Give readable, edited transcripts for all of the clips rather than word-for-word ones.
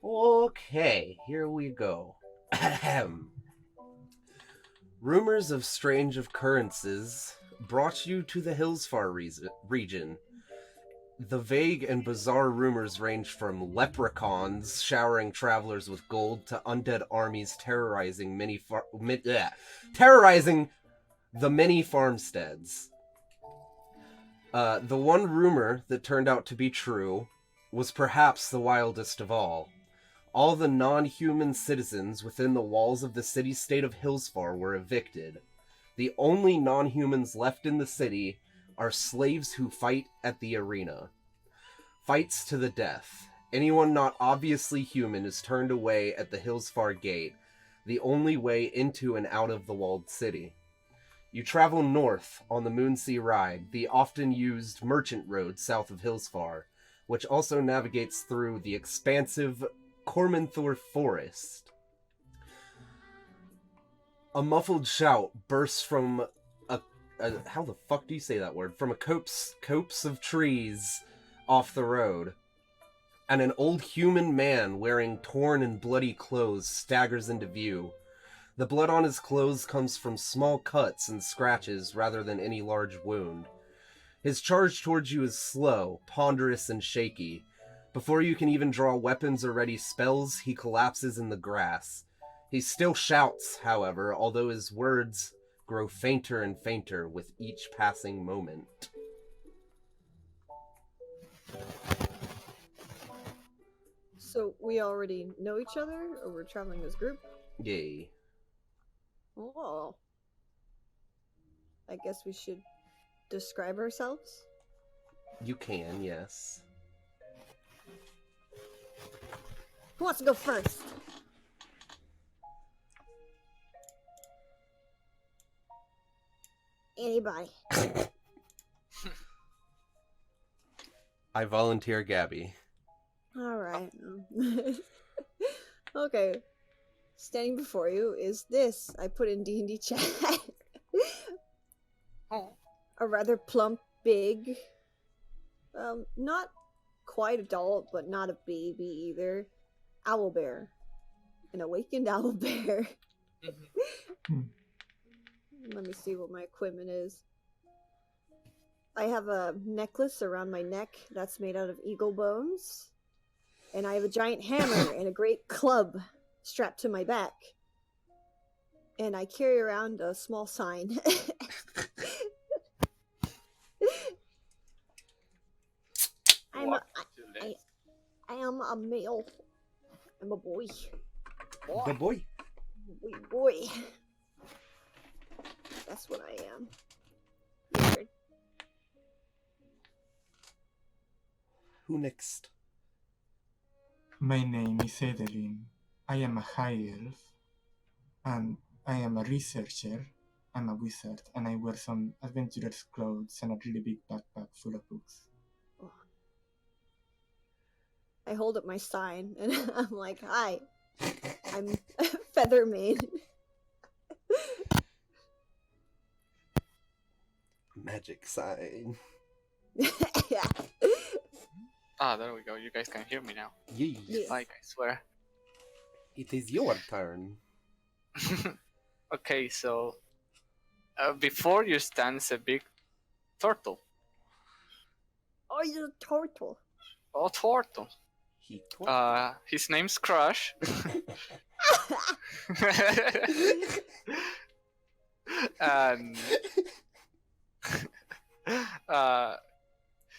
Okay, here we go. Ahem. Rumors of strange occurrences brought you to the Hillsfar region. The vague and bizarre rumors range from leprechauns showering travelers with gold to undead armies terrorizing terrorizing the many farmsteads. The one rumor that turned out to be true was perhaps the wildest of all. All the non-human citizens within the walls of the city-state of Hillsfar were evicted. The only non-humans left in the city are slaves who fight at the arena. Fights to the death. Anyone not obviously human is turned away at the Hillsfar gate, the only way into and out of the walled city. You travel north on the Moonsea Ride, the often used merchant road south of Hillsfar, which also navigates through the expansive Cormanthor Forest. A muffled shout bursts from a how the fuck do you say that word? From a copse of trees off the road, and an old human man wearing torn and bloody clothes staggers into view. The blood on his clothes comes from small cuts and scratches rather than any large wound. His charge towards you is slow, ponderous, and shaky. Before you can even draw weapons or ready spells, he collapses in the grass. He still shouts, however, although his words grow fainter and fainter with each passing moment. So we already know each other, or we're traveling as a group? Yay. Oh. I guess we should describe ourselves? You can, yes. Who wants to go first? Anybody. I volunteer Gabby. Alright. Okay. Standing before you is this. I put in D&D chat. A rather plump, big, not quite adult, but not a baby either, owlbear. An awakened owlbear. Let me see what my equipment is. I have a necklace around my neck that's made out of eagle bones. And I have a giant hammer and a great club strapped to my back. And I carry around a small sign. I am a male. I'm a boy. The boy. Boy. That's what I am. Weird. Who next? My name is Edelin. I am a high elf, and I am a researcher. I'm a wizard, and I wear some adventurer's clothes and a really big backpack full of books. I hold up my sign, and I'm like, hi, I'm Feathermane. Magic sign. Yeah. Ah, there we go. You guys can hear me now. Yes. Like, I swear. It is your turn. Okay, so before you stands a big turtle. Oh, you're a turtle. Oh, turtle. His name's Crush. And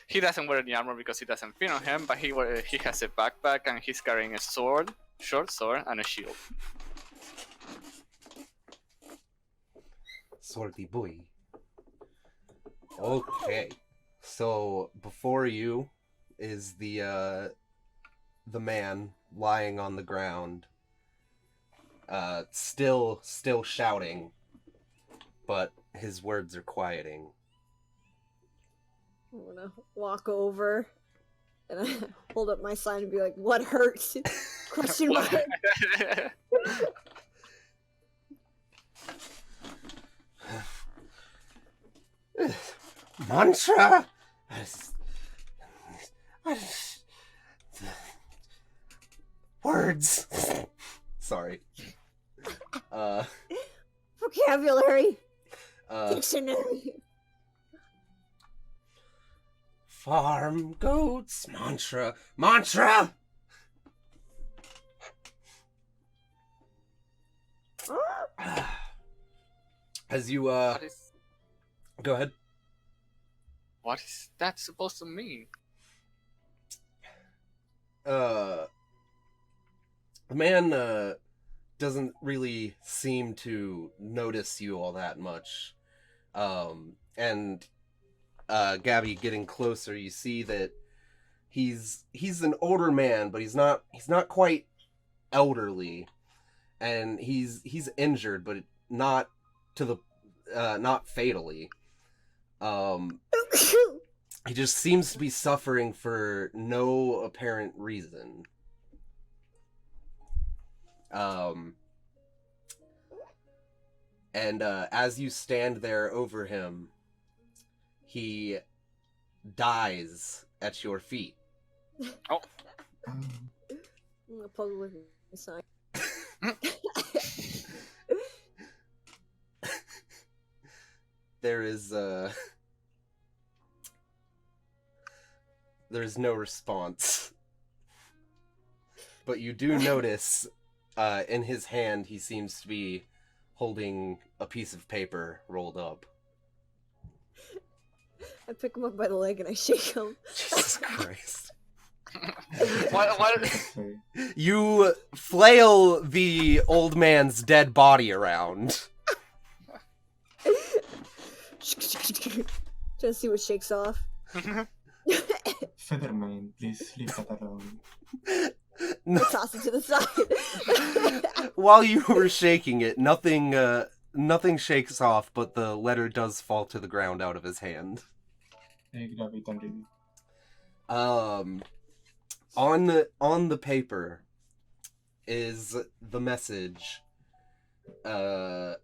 he doesn't wear any armor because it doesn't fit on him, but he has a backpack and he's carrying a sword, short sword, and a shield. Swordy boy. Okay. So before you is the man lying on the ground, still shouting, but his words are quieting. I'm gonna walk over and I hold up my sign and be like, what hurts? Question mark. Mantra? words. Sorry. Vocabulary. Uh, Dictionary. farm goats mantra. As you What is go ahead. that supposed to mean? The man doesn't really seem to notice you all that much. And Gabby, getting closer, you see that he's an older man, but he's not quite elderly, and he's injured, but not to the not fatally. He just seems to be suffering for no apparent reason. And as you stand there over him, he dies at your feet. Oh, I'm gonna puzzle with my sign. There is no response. But you do notice in his hand he seems to be holding a piece of paper rolled up. I pick him up by the leg and I shake him. Jesus Christ. what? Okay. You flail the old man's dead body around. Trying to see what shakes off. Featherman, please leave that alone. No, I toss it to the side. while you were shaking it, nothing shakes off, but the letter does fall to the ground out of his hand. I grab it and read it. On the paper is the message. Ba-ba.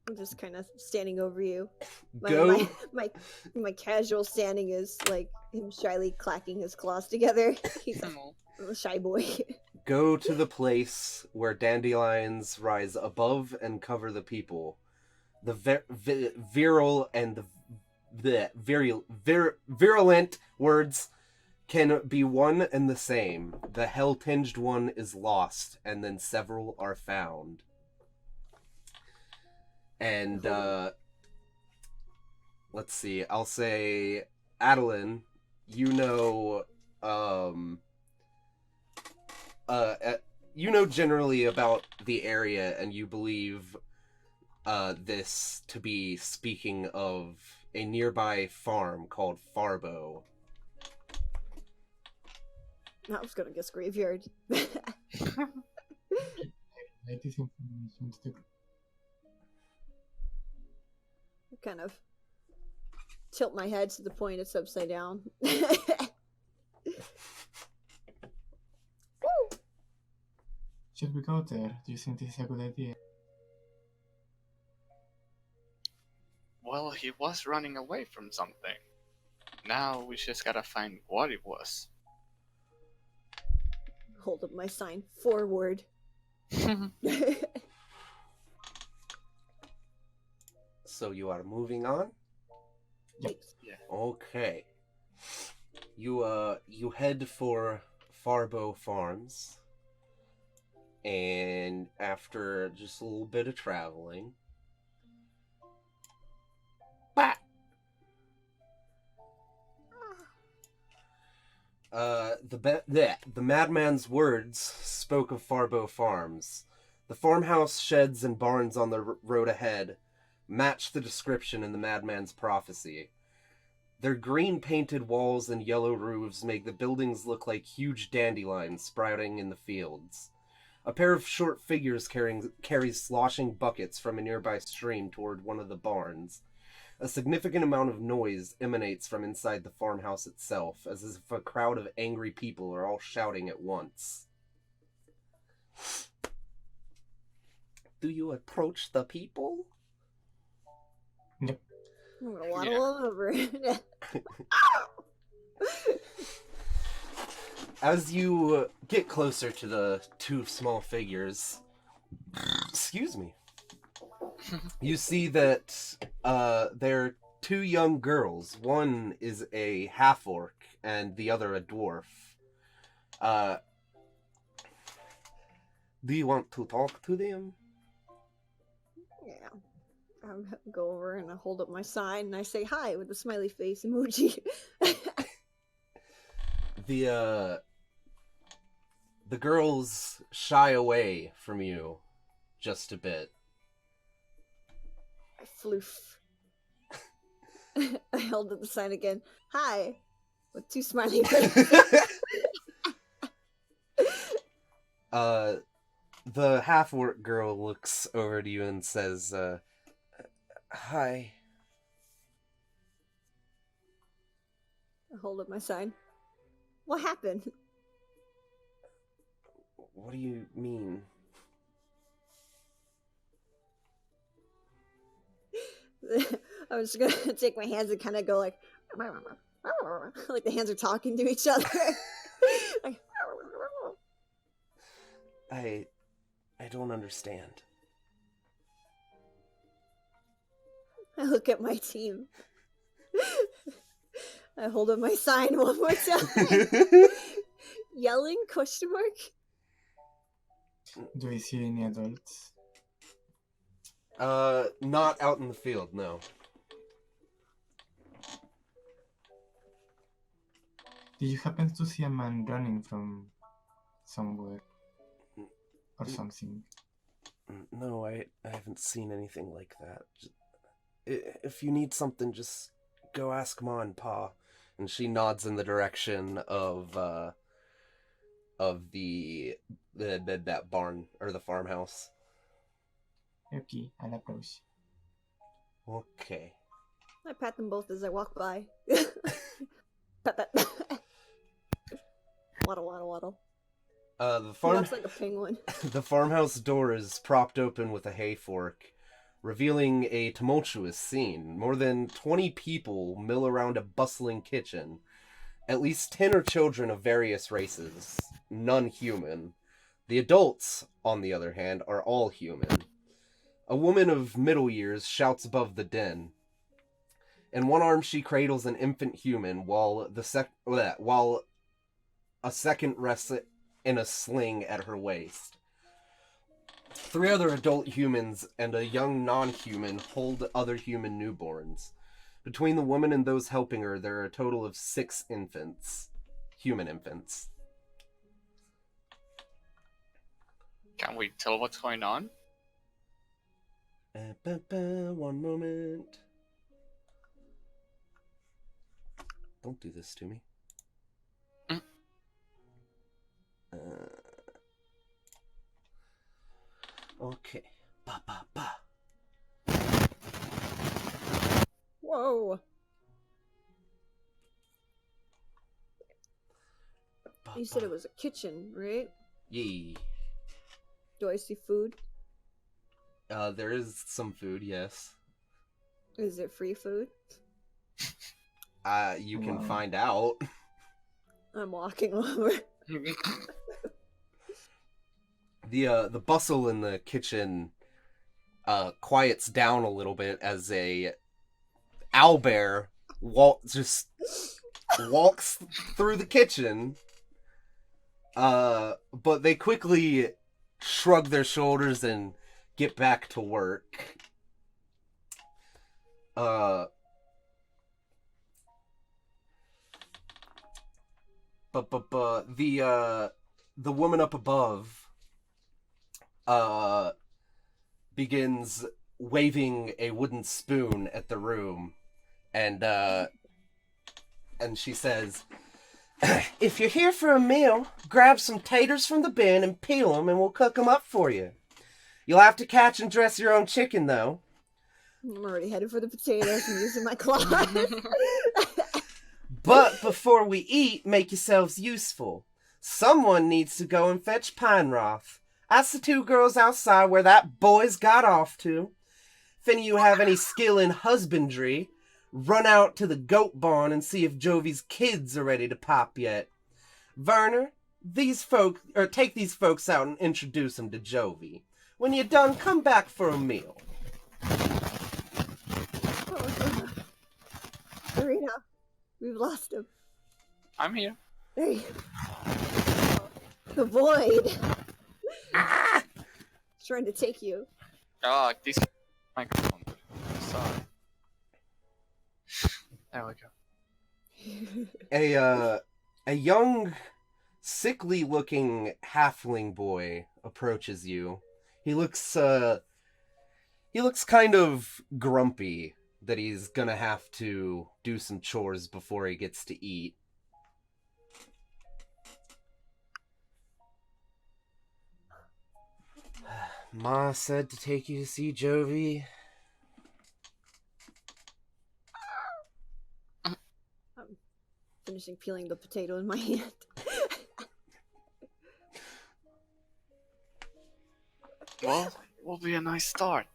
I'm just kind of standing over you. Go. My casual standing is like him shyly clacking his claws together. He's a shy boy. Go to the place where dandelions rise above and cover the people. The virulent words can be one and the same. The hell-tinged one is lost, and then several are found. And, let's see, I'll say, Adeline, you know generally about the area, and you believe, this to be speaking of a nearby farm called Farbo. I was gonna guess graveyard. I this information to the Kind of tilt my head to the point it's upside down. Should we go there? Do you think this is a good idea? Well, he was running away from something. Now we just gotta find what it was. Hold up my sign. Forward. So you are moving on? Yep. Yeah. Okay. You head for Farbo Farms. And after just a little bit of traveling, the madman's words spoke of Farbo Farms. The farmhouse, sheds, and barns on the road ahead match the description in the madman's prophecy. Their green-painted walls and yellow roofs make the buildings look like huge dandelions sprouting in the fields. A pair of short figures carries sloshing buckets from a nearby stream toward one of the barns. A significant amount of noise emanates from inside the farmhouse itself, as if a crowd of angry people are all shouting at once. Do you approach the people? Yep. I'm gonna waddle all over. As you get closer to the two small figures, excuse me, you see that they're two young girls. One is a half-orc and the other a dwarf. Do you want to talk to them? Yeah. I go over and I hold up my sign and I say hi with the smiley face emoji. The girls shy away from you just a bit. I floof. I held up the sign again. Hi, with two smiley faces. The half-orc girl looks over to you and says, hi. I hold up my sign. What happened? What do you mean? I was gonna take my hands and kind of go like the hands are talking to each other. Like, I don't understand. I look at my team. I hold up my sign one more time. Yelling? Question mark? Do I see any adults? Not out in the field, no. Do you happen to see a man running from somewhere? Or something? No, I haven't seen anything like that. If you need something, just go ask Ma and Pa. And she nods in the direction of that barn, or the farmhouse. Okay, I'll approach. Okay. I pat them both as I walk by. Pat, pat. Waddle, waddle, waddle. The He farm looks like a penguin. The farmhouse door is propped open with a hay fork, revealing a tumultuous scene. More than 20 people mill around a bustling kitchen. At least 10 are children of various races, none human. The adults, on the other hand, are all human. A woman of middle years shouts above the din. In one arm she cradles an infant human, while a second rests in a sling at her waist. 3 other adult humans and a young non-human hold other human newborns. Between the woman and those helping her, there are a total of 6 infants. Human infants. Can we tell what's going on? One moment. Don't do this to me. Okay. Ba ba ba. Whoa. You said it was a kitchen, right? Yee. Do I see food? There is some food, yes. Is it free food? You can find out. I'm walking over. The bustle in the kitchen quiets down a little bit as a owlbear just walks through the kitchen. But they quickly shrug their shoulders and get back to work. The woman up above begins waving a wooden spoon at the room, and she says, "If you're here for a meal, grab some taters from the bin and peel them, and we'll cook them up for you. You'll have to catch and dress your own chicken, though." I'm already headed for the potatoes and using my claws. "But before we eat, make yourselves useful. Someone needs to go and fetch Pine Roth. That's the 2 girls outside where that boy's got off to. If any of you have any skill in husbandry, run out to the goat barn and see if Jovi's kids are ready to pop yet. Werner, take these folks out and introduce them to Jovi. When you're done, come back for a meal. Arena, we've lost him. I'm here. There you The void. He's trying to take you. Oh, this microphone. Sorry. There we go. A young, sickly-looking halfling boy approaches you. He looks kind of grumpy that he's gonna have to do some chores before he gets to eat. Ma said to take you to see Jovi. I'm finishing peeling the potato in my hand. Well, will be a nice start.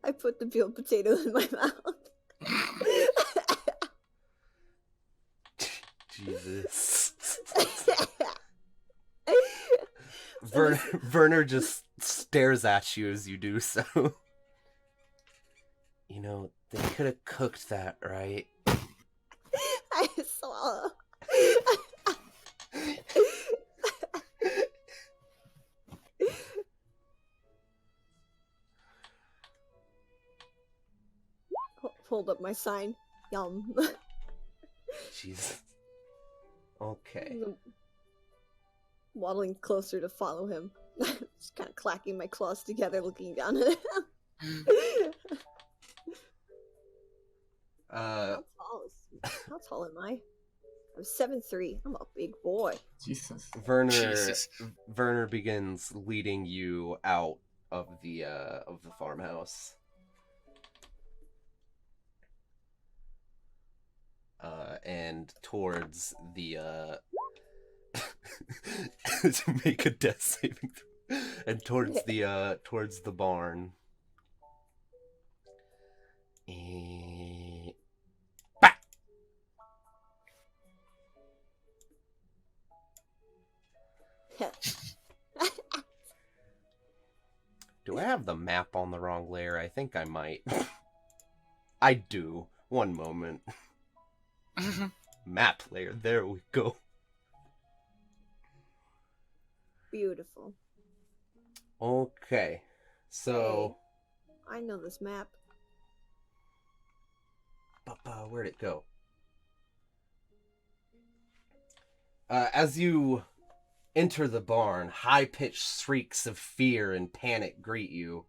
I put the peeled potato in my mouth. Jesus. Werner just stares at you as you do so. You know, they could have cooked that, right? I swallow. Hold up my sign. Yum. Jeez. Okay. Waddling closer to follow him. Just kind of clacking my claws together, looking down at him. How tall am I? I'm 7'3". I'm a big boy. Jesus. Werner begins leading you out of the farmhouse. And towards the to make a death saving throw. And towards the barn. Bah! Do I have the map on the wrong layer? I think I might. I do. One moment. Map layer. There we go. Beautiful. Okay. So... Hey, I know this map. Where'd it go? As you enter the barn, high-pitched shrieks of fear and panic greet you.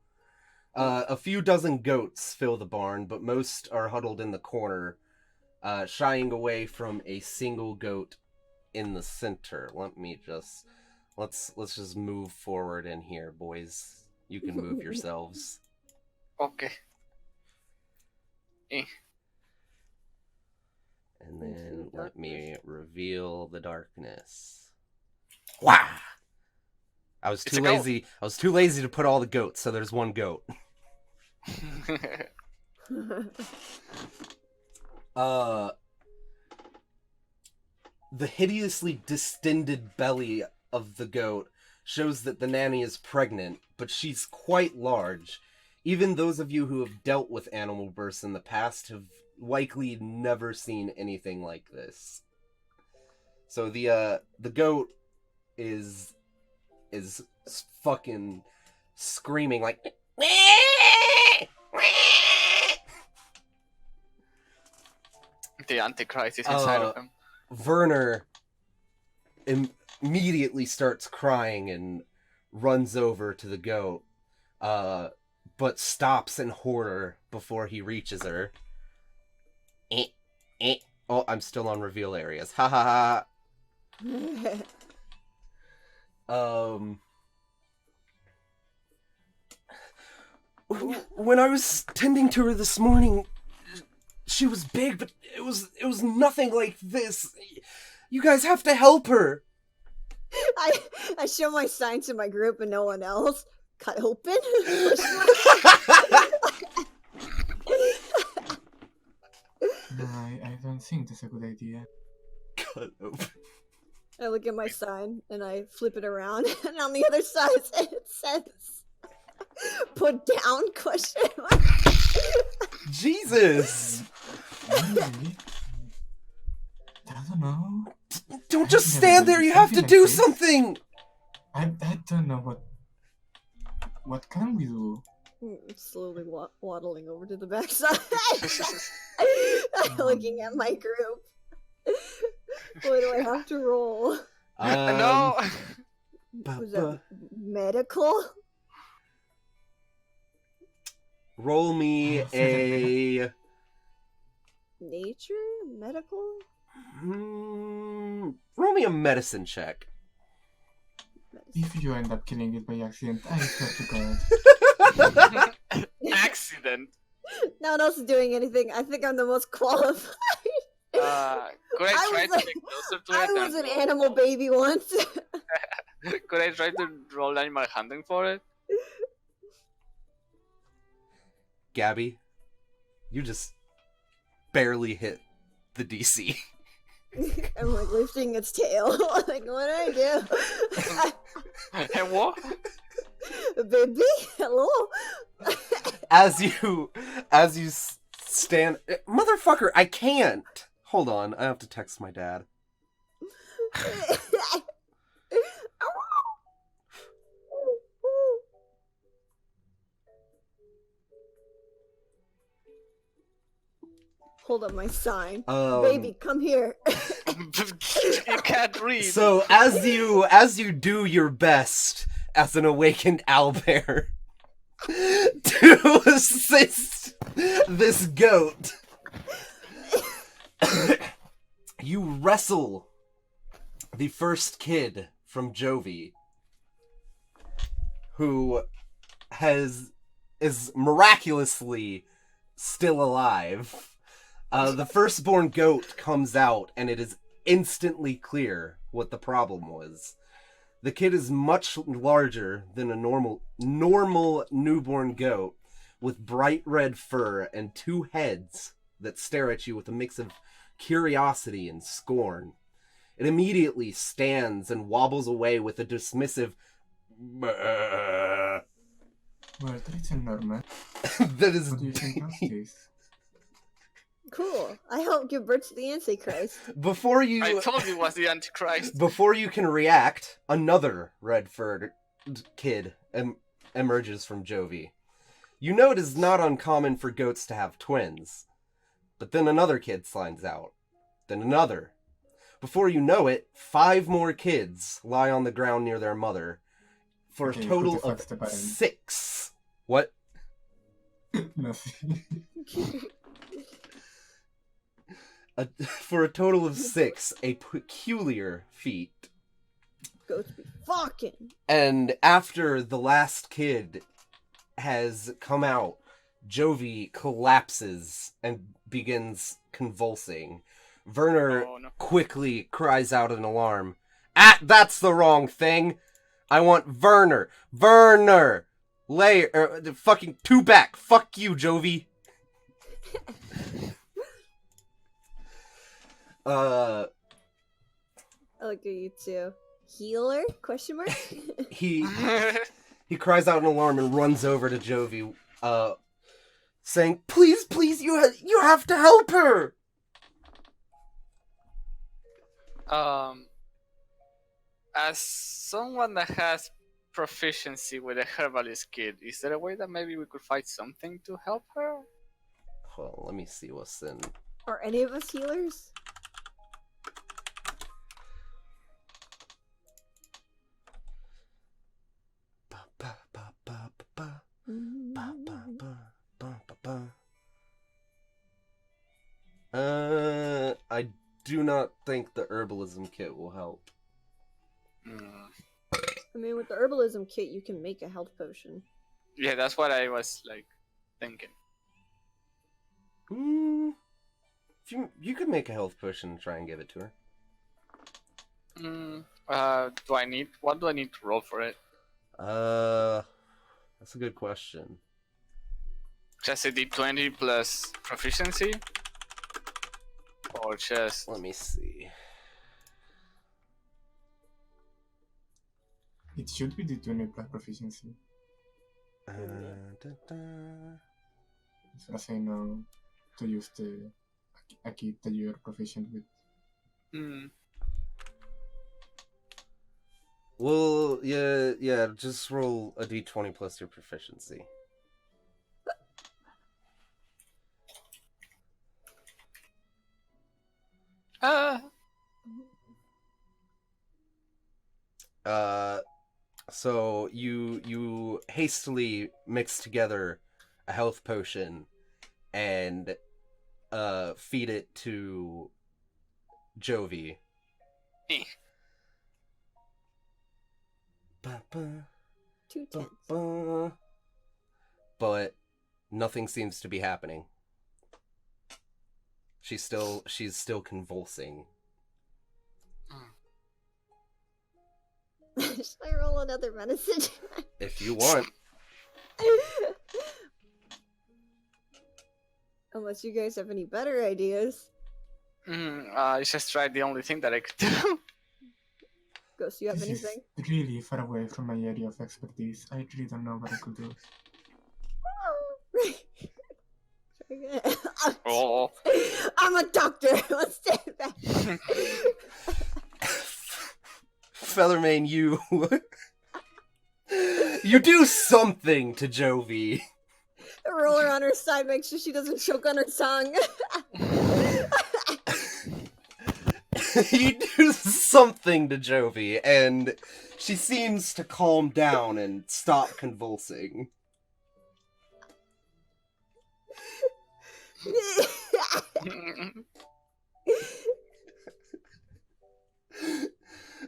A few dozen goats fill the barn, but most are huddled in the corner, shying away from a single goat in the center. Let's just move forward in here, boys. You can move yourselves. Okay. And then let me reveal the darkness. Wow! I was too lazy to put all the goats, so there's one goat. The hideously distended belly of the goat shows that the nanny is pregnant, but she's quite large. Even those of you who have dealt with animal births in the past have likely never seen anything like this. So the goat is fucking screaming like the Antichrist is inside of him. Werner immediately starts crying and runs over to the goat, but stops in horror before he reaches her. Oh, I'm still on reveal areas. Ha ha ha. When I was tending to her this morning, she was big, but it was nothing like this. You guys have to help her. I show my sign to my group and no one else. cut open? No, I don't think that's a good idea. Cut open. I look at my sign and I flip it around, and on the other side it says, "Put down?" ? Jesus! Really? I don't know. Don't just stand there, you have to do something! I don't know what can we do? Slowly waddling over to the backside, looking at my group. What do I have to roll? No! Was that medical? Roll me a... Nature? Medical? roll me a medicine check. If you end up killing it by accident, I swear to God. Accident. No one else is doing anything. I think I'm the most qualified. Could I try to was get closer to I it? was and an animal baby once. Could I try to roll animal handling for it? Gabby, you just barely hit the DC. I'm like lifting its tail. Like, what do I do? And what? Baby, hello. As you stand... Motherfucker, I can't! Hold on, I have to text my dad. Hold up my sign. Baby, come here. You can't read. So as you do your best as an awakened owlbear to assist this goat, you wrestle the first kid from Jovi, who is miraculously still alive. The firstborn goat comes out, and it is instantly clear what the problem was. The kid is much larger than a normal newborn goat, with bright red fur and two heads that stare at you with a mix of curiosity and scorn. It immediately stands and wobbles away with a dismissive "Bah." Well, that's normal. That is What do you think of this? Cool. I helped give birth to the Antichrist. before you I told you it was the Antichrist. Before you can react, another red-furred kid emerges from Jovi. You know it is not uncommon for goats to have twins. But then another kid slides out. Then another. Before you know it, 5 more kids lie on the ground near their mother. For Okay, a who total the of fuck's the button? 6. What? Nothing. For a total of 6, a peculiar feat. Goats be fucking. And after the last kid has come out, Jovi collapses and begins convulsing. Werner Oh, no. quickly cries out in alarm. That's the wrong thing! I want Werner! Werner! Fucking 2 back! Fuck you, Jovi! I look at you too. Healer? Question mark? He cries out in alarm and runs over to Jovi, saying, "Please, please, you have to help her!" As someone that has proficiency with a herbalist kit, is there a way that maybe we could find something to help her? Hold on, let me see what's in. Are any of us healers? I do not think the herbalism kit will help. I mean, with the herbalism kit, you can make a health potion. Yeah, that's what I was like thinking. If you could make a health potion and try and give it to her. What do I need to roll for it? That's a good question. Just a D20 plus proficiency? Or just... Let me see. It should be the 20 plus proficiency. As I know to use a kit that you're proficient with. Well, yeah, just roll a d20 plus your proficiency. So you hastily mix together a health potion and feed it to Jovi. Two tenths. But nothing seems to be happening. She's still convulsing. Should I roll another medicine? If you want. Unless you guys have any better ideas. I just tried the only thing that I could do. Ghost, you have This anything? is really far away from my area of expertise. I really don't know what I could do. Oh. I'm a doctor. Let's take that. Feathermane, you do something to Jovi. Roll her on her side, make sure she doesn't choke on her tongue. You do something to Jovi, and she seems to calm down and stop convulsing.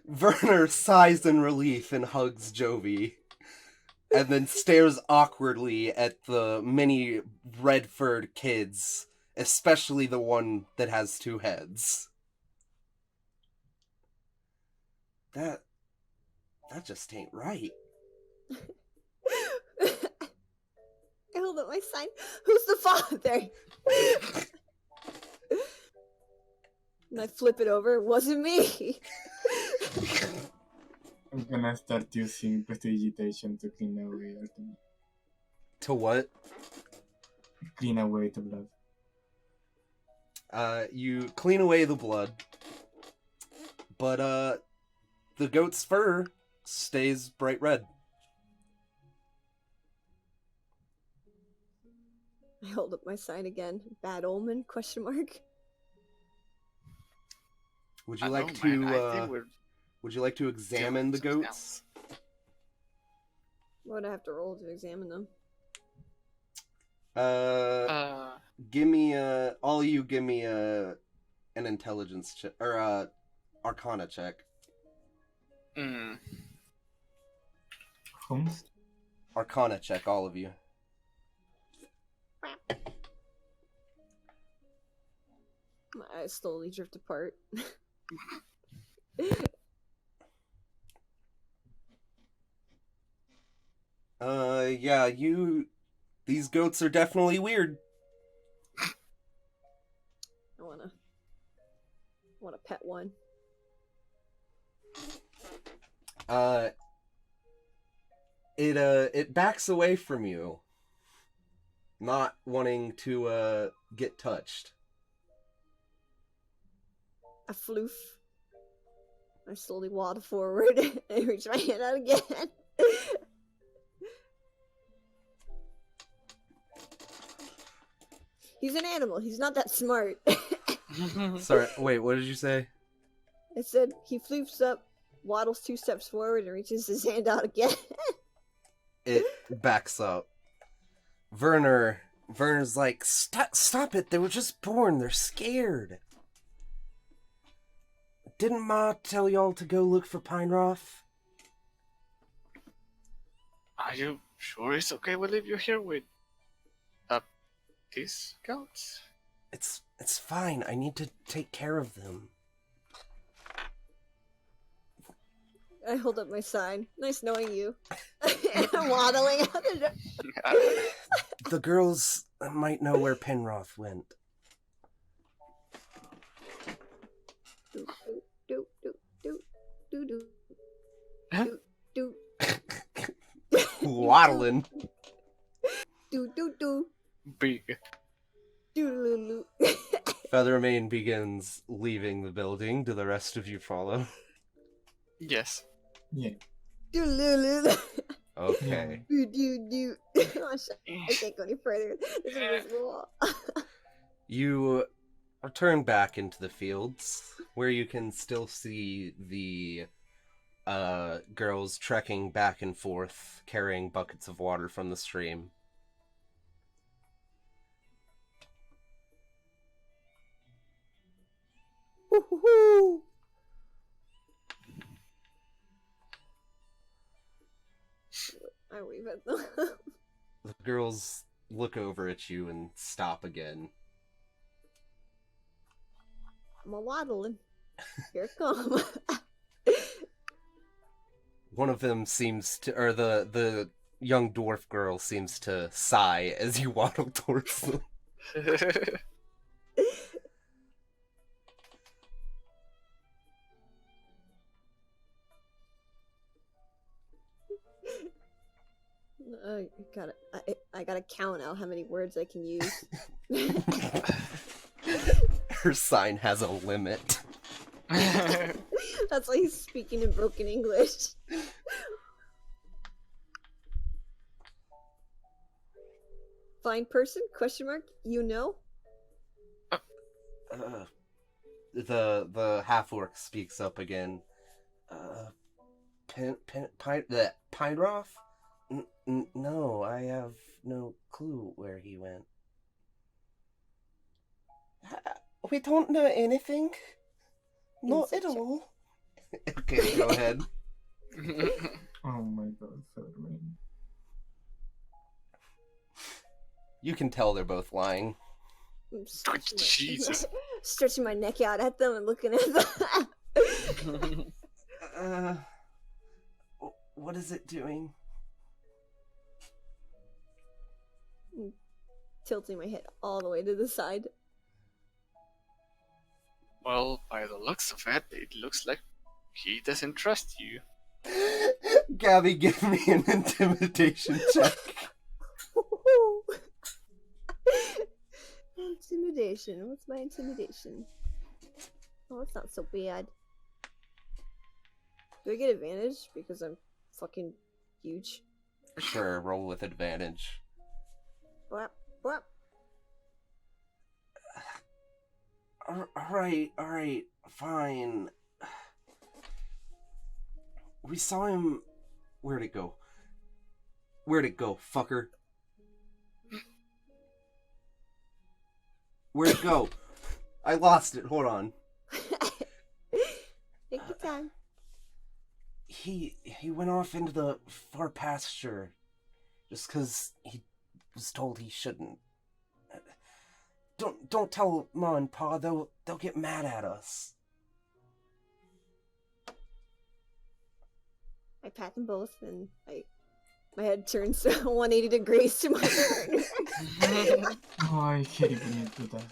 Werner sighs in relief and hugs Jovi, and then stares awkwardly at the many red-furred kids, especially the one that has two heads. That just ain't right. I hold up my sign. Who's the father? And I flip it over. It wasn't me. I'm gonna start using prestidigitation to clean away To what? the blood. You clean away the blood, but the goat's fur stays bright red. I hold up my sign again. Bad omen? Question mark. Would you like to examine the goats? What would I have to roll to examine them? Give me an intelligence check or arcana check. Holmes? Arcana check, all of you. My eyes slowly drift apart. Yeah, these goats are definitely weird. I wanna pet one. It backs away from you, not wanting to get touched. I floof. I slowly waddle forward and reach my hand out again. He's an animal. He's not that smart. Sorry, wait, what did you say? I said he floofs up, waddles 2 steps forward, and reaches his hand out again. It backs up. Werner's like, stop it, they were just born, they're scared. Didn't Ma tell y'all to go look for Pineroth? Are you sure it's okay we leave you here with these goats? It's fine, I need to take care of them. I hold up my sign. Nice knowing you. And I'm waddling out the door. The girls might know where Penroth went. Do, do, do, do, do, do, Huh? do, Waddling. do, do, do, Big. do, do, do. Feathermane begins leaving the building. Do the rest of you follow? Yes. Yeah. Do, do, do, Okay. do, do, do. Oh, shit. I can't go any further. This is invisible wall. You return back into the fields, where you can still see the girls trekking back and forth, carrying buckets of water from the stream. Woo-hoo-hoo. I wave at them. The girls look over at you and stop again. I'm a waddling. Here it come. One of them seems to, or the young dwarf girl seems to sigh as you waddle towards them. I gotta count out how many words I can use. Her sign has a limit. That's why he's speaking in broken English. Fine person? Question mark? You know? The half orc speaks up again. Pyroth? No, I have no clue where he went. We don't know anything. Not at all. Okay, go ahead. Oh my god, Feathermane. You can tell they're both lying. I'm stretching Jesus. stretching my neck out at them and looking at them. What is it doing? Tilting my head all the way to the side. Well, by the looks of it, it looks like he doesn't trust you. Gabby, give me an intimidation check. Intimidation. What's my intimidation? Oh, it's not so bad. Do I get advantage because I'm fucking huge? Sure, roll with advantage. Bwap, bwap. Alright, fine. We saw him... Where'd it go? Where'd it go, fucker? Where'd it go? I lost it, hold on. Take your time. He went off into the far pasture. Just 'cause he was told he shouldn't. Don't tell Ma and Pa, they'll get mad at us. I pat them both, and my head turns 180 degrees to my partner. Oh, I hate when you do that.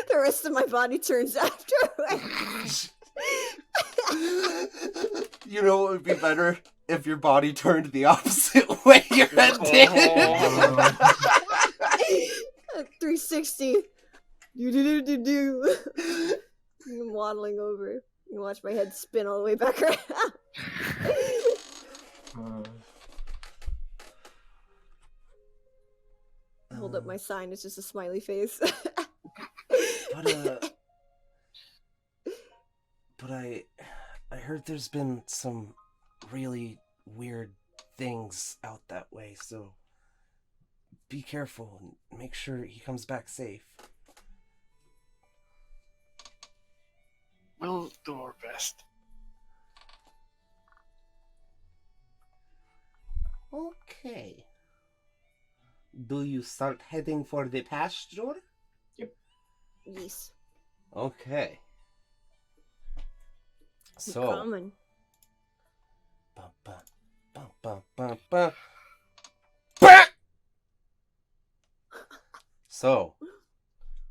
The rest of my body turns after. You know what would be better? If your body turned the opposite way your head did. 360. Do. I'm waddling over. You watch my head spin all the way back around. Hold up my sign. It's just a smiley face. But I heard there's been some really weird things out that way, so be careful and make sure he comes back safe. We'll do our best. Okay. Do you start heading for the pasture? Yes. Okay. I'm So, coming. Bum, bum, bum, bum, bum, bum. Bah! So,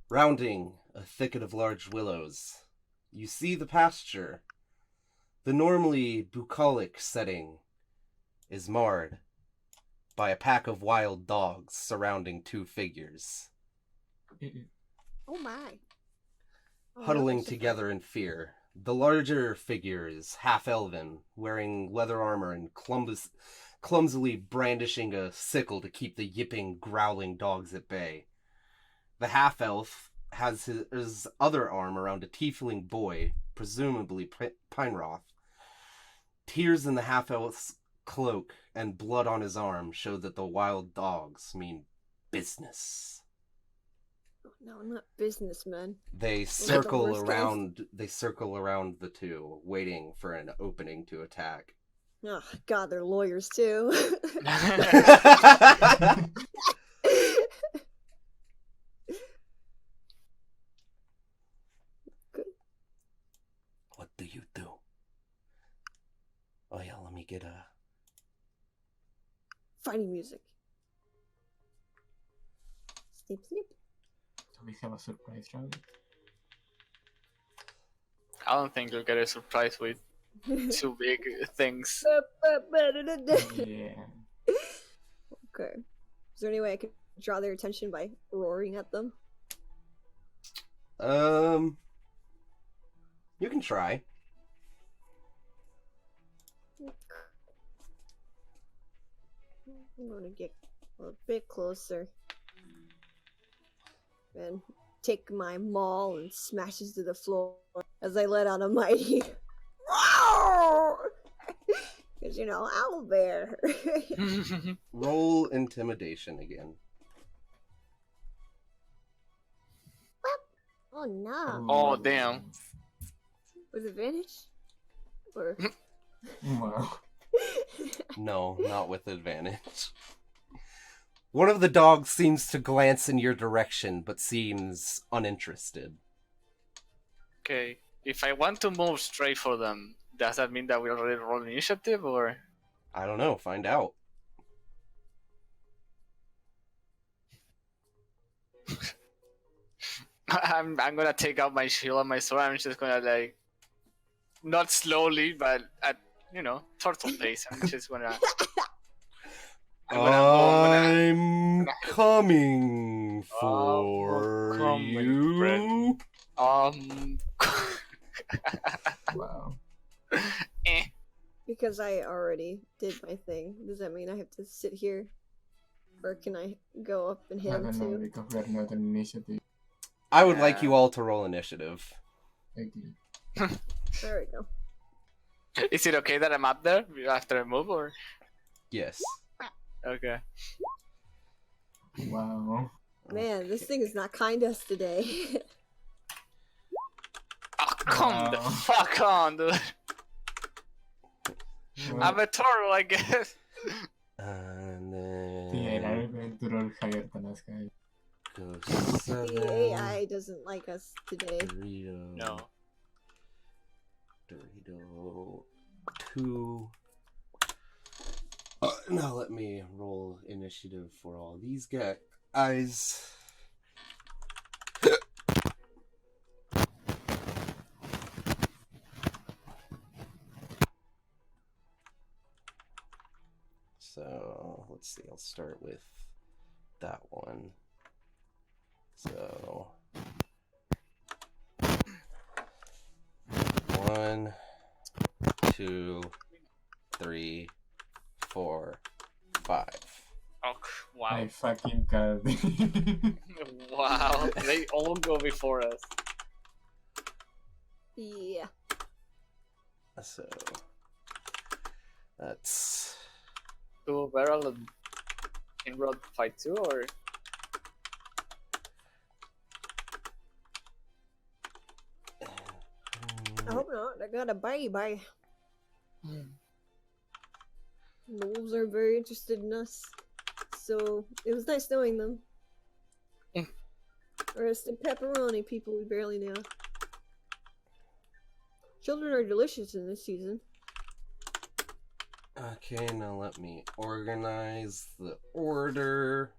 rounding a thicket of large willows, you see the pasture. The normally bucolic setting is marred by a pack of wild dogs surrounding two figures, Oh my. Oh, huddling that's together in fear. The larger figure is half-elven, wearing leather armor and clumsily brandishing a sickle to keep the yipping, growling dogs at bay. The half-elf has his other arm around a tiefling boy, presumably Pineroth. Tears in the half-elf's cloak and blood on his arm show that the wild dogs mean business. No, not businessmen. They are the circle worst around. They circle around the two, waiting for an opening to attack. Oh, God, they're lawyers too. What do you do? Oh yeah, let me get a... Fighting music. Snip, snip. Do we have a surprise round? I don't think you'll get a surprise with two big things. Yeah. Okay. Is there any way I could draw their attention by roaring at them? You can try. I'm gonna get a bit closer. And take my maul and smash it to the floor as I let out a mighty roar! Because, you know, owlbear. Roll intimidation again. Oh no. Oh, damn. With advantage? Or... Wow. No, not with advantage. One of the dogs seems to glance in your direction, but seems uninterested. Okay, if I want to move straight for them, does that mean that we already roll initiative, or? I don't know, find out. I'm gonna take out my shield and my sword. I'm just gonna like, not slowly, but at turtle pace. I'm just gonna. I'm coming for coming, you. friend. Wow. Eh. Because I already did my thing. Does that mean I have to sit here? Or can I go up and hit I him don't know too? because we are not an initiative. I would like you all to roll initiative. Agree. There we go. Is it okay that I'm up there after I move, or? Yes. Okay. Wow. Man, this thing is not kind to us today. Oh, come the Wow. fuck on, dude. I'm a turtle, I guess. And Sí, era then algo going to roll higher than us, guys. goes The 7. AI doesn't like us today. Dorito. No. Dorito 2. Now let me roll initiative for all these guys. So let's see, I'll start with that one. So 1, 2, 3, 4, 5. Oh, wow. I fucking can't. Wow. They all go before us. Yeah. So that's Do barrel and inroad fight too, or? I hope not. I got a baby. The wolves are very interested in us. So it was nice knowing them. Rest in pepperoni, people we barely know. Children are delicious in this season. Okay, now let me organize the order.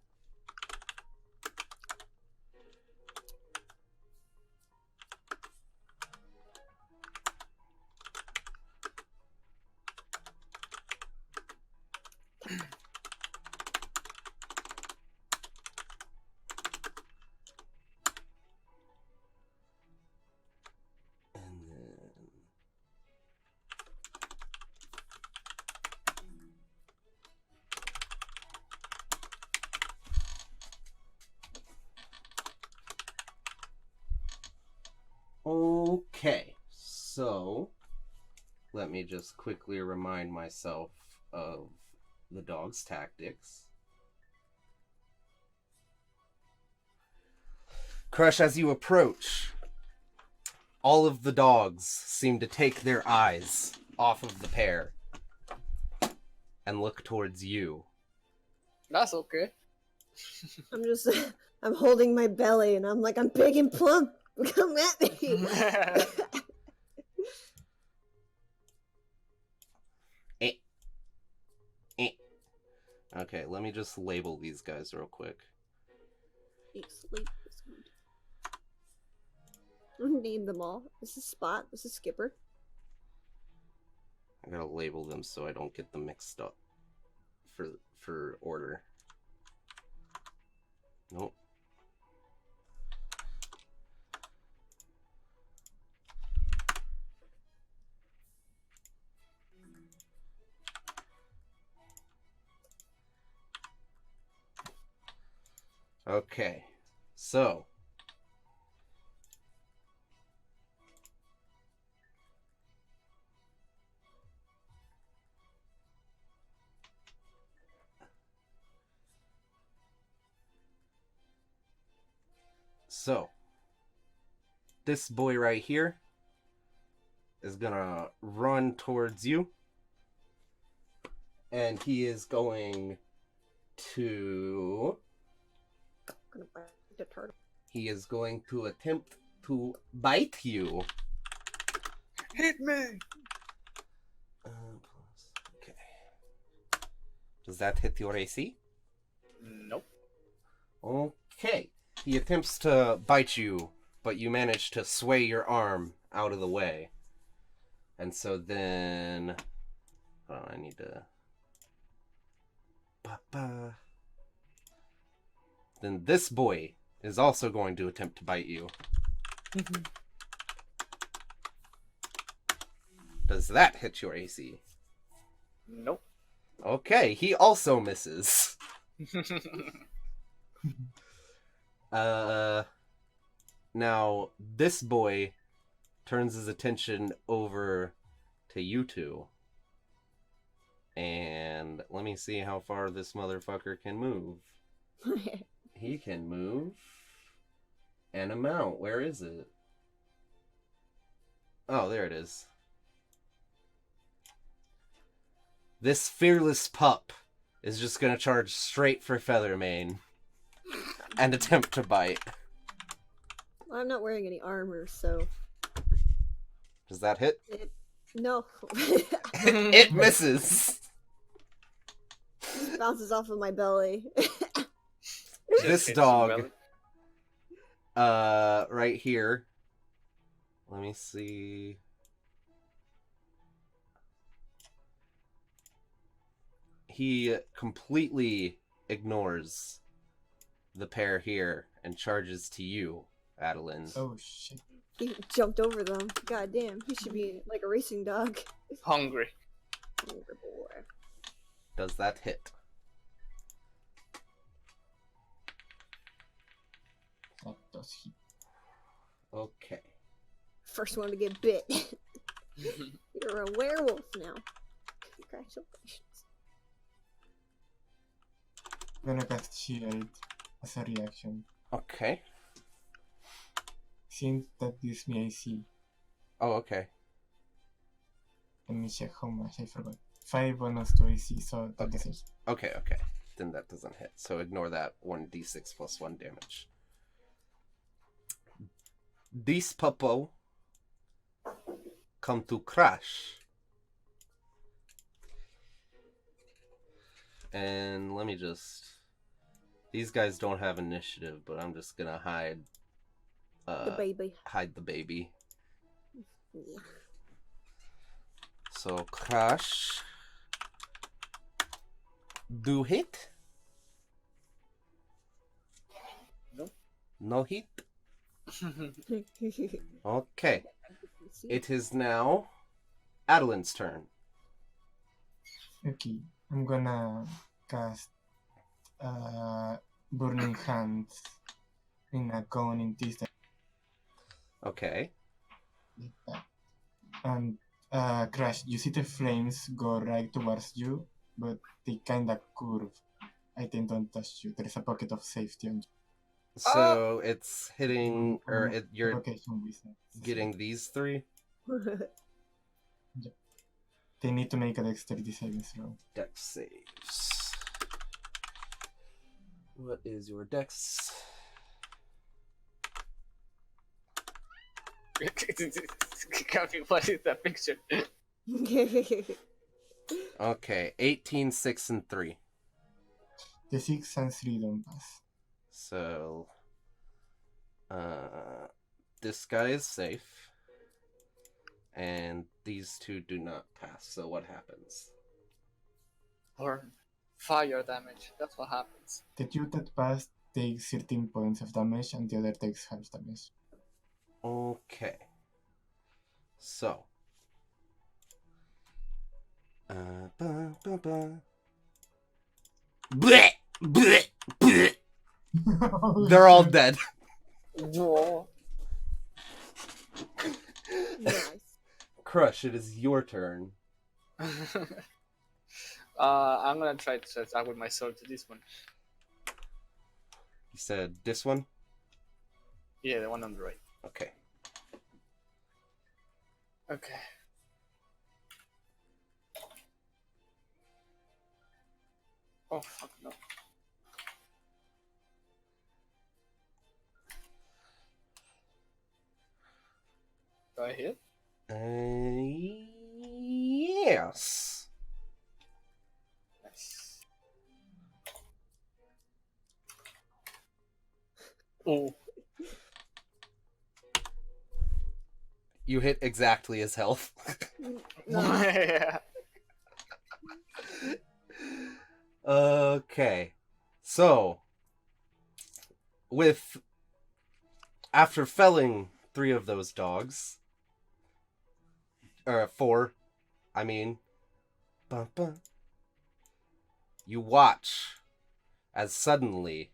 And then... Okay, so let me just quickly remind myself of the dog's tactics. Crush, as you approach, all of the dogs seem to take their eyes off of the pair and look towards you. That's okay. I'm holding my belly and I'm like, I'm big and plump. Come at me. Okay, let me just label these guys real quick. Eat, sleep, this one. Name them all. This is Spot. This is Skipper. I gotta label them so I don't get them mixed up for order. Nope. Okay, so this boy right here is gonna run towards you, and he is going to Gonna bite the turtle. he is going to attempt to bite you. Hit me! Okay. Does that hit your AC? Nope. Okay. He attempts to bite you, but you manage to sway your arm out of the way. And so then... Oh, I need to... Then this boy is also going to attempt to bite you. Does that hit your AC? Nope. Okay, he also misses. Now, this boy turns his attention over to you two. And let me see how far this motherfucker can move. He can move an amount. Where is it? Oh, there it is. This fearless pup is just gonna charge straight for Feathermane and attempt to bite. Well, I'm not wearing any armor, so Does that hit? no. It misses. Just bounces off of my belly. This Hits dog, well. right here. Let me see. He completely ignores the pair here and charges to you, Adeline. Oh shit. He jumped over them. God damn, he should be like a racing dog. Hungry. Hungry boy. Does that hit? That does hit. Okay. First one to get bit. You're a werewolf now. Congratulations. I'm gonna cast Shield as a reaction. Okay. Since that gives me AC. Oh, okay. Let me check how much, I forgot. 5 bonus to AC, so that Okay. doesn't hit. Okay. Then that doesn't hit. So ignore that 1d6 plus 1 damage. This puppo come to crash. And let me just... These guys don't have initiative, but I'm just gonna hide... The baby. Hide the baby. Yeah. So, Crash... Do hit? Nope. No hit? Okay. It is now Adeline's turn. Okay, I'm gonna cast Burning Hands in a cone in this Okay. like that. And Crash, you see the flames go right towards you, but they kinda curve. I think don't touch you. There is a pocket of safety on you. So it's hitting, or you're Provocation wizard. getting these three? They need to make a dexterity saving throw. Dex saves. What is your dex? What is that picture? Okay, 18, 6, and 3. The 6 and 3 don't pass. So, this guy is safe, and these two do not pass. So what happens? Or fire damage. That's what happens. The two that passed take 13 points of damage, and the other takes half damage. Okay. So. Blech! Blech! Blech! They're all dead. Whoa. Nice. Crush, it is your turn. I'm gonna try to attack with my sword to this one. You said this one? Yeah, the one on the right. Okay. Okay. Oh fuck no. Do I hit? Yes. Nice. Oh. You hit exactly his health. No. Yeah. Okay. So, after felling 3 of those dogs, or 4, I mean, you watch as suddenly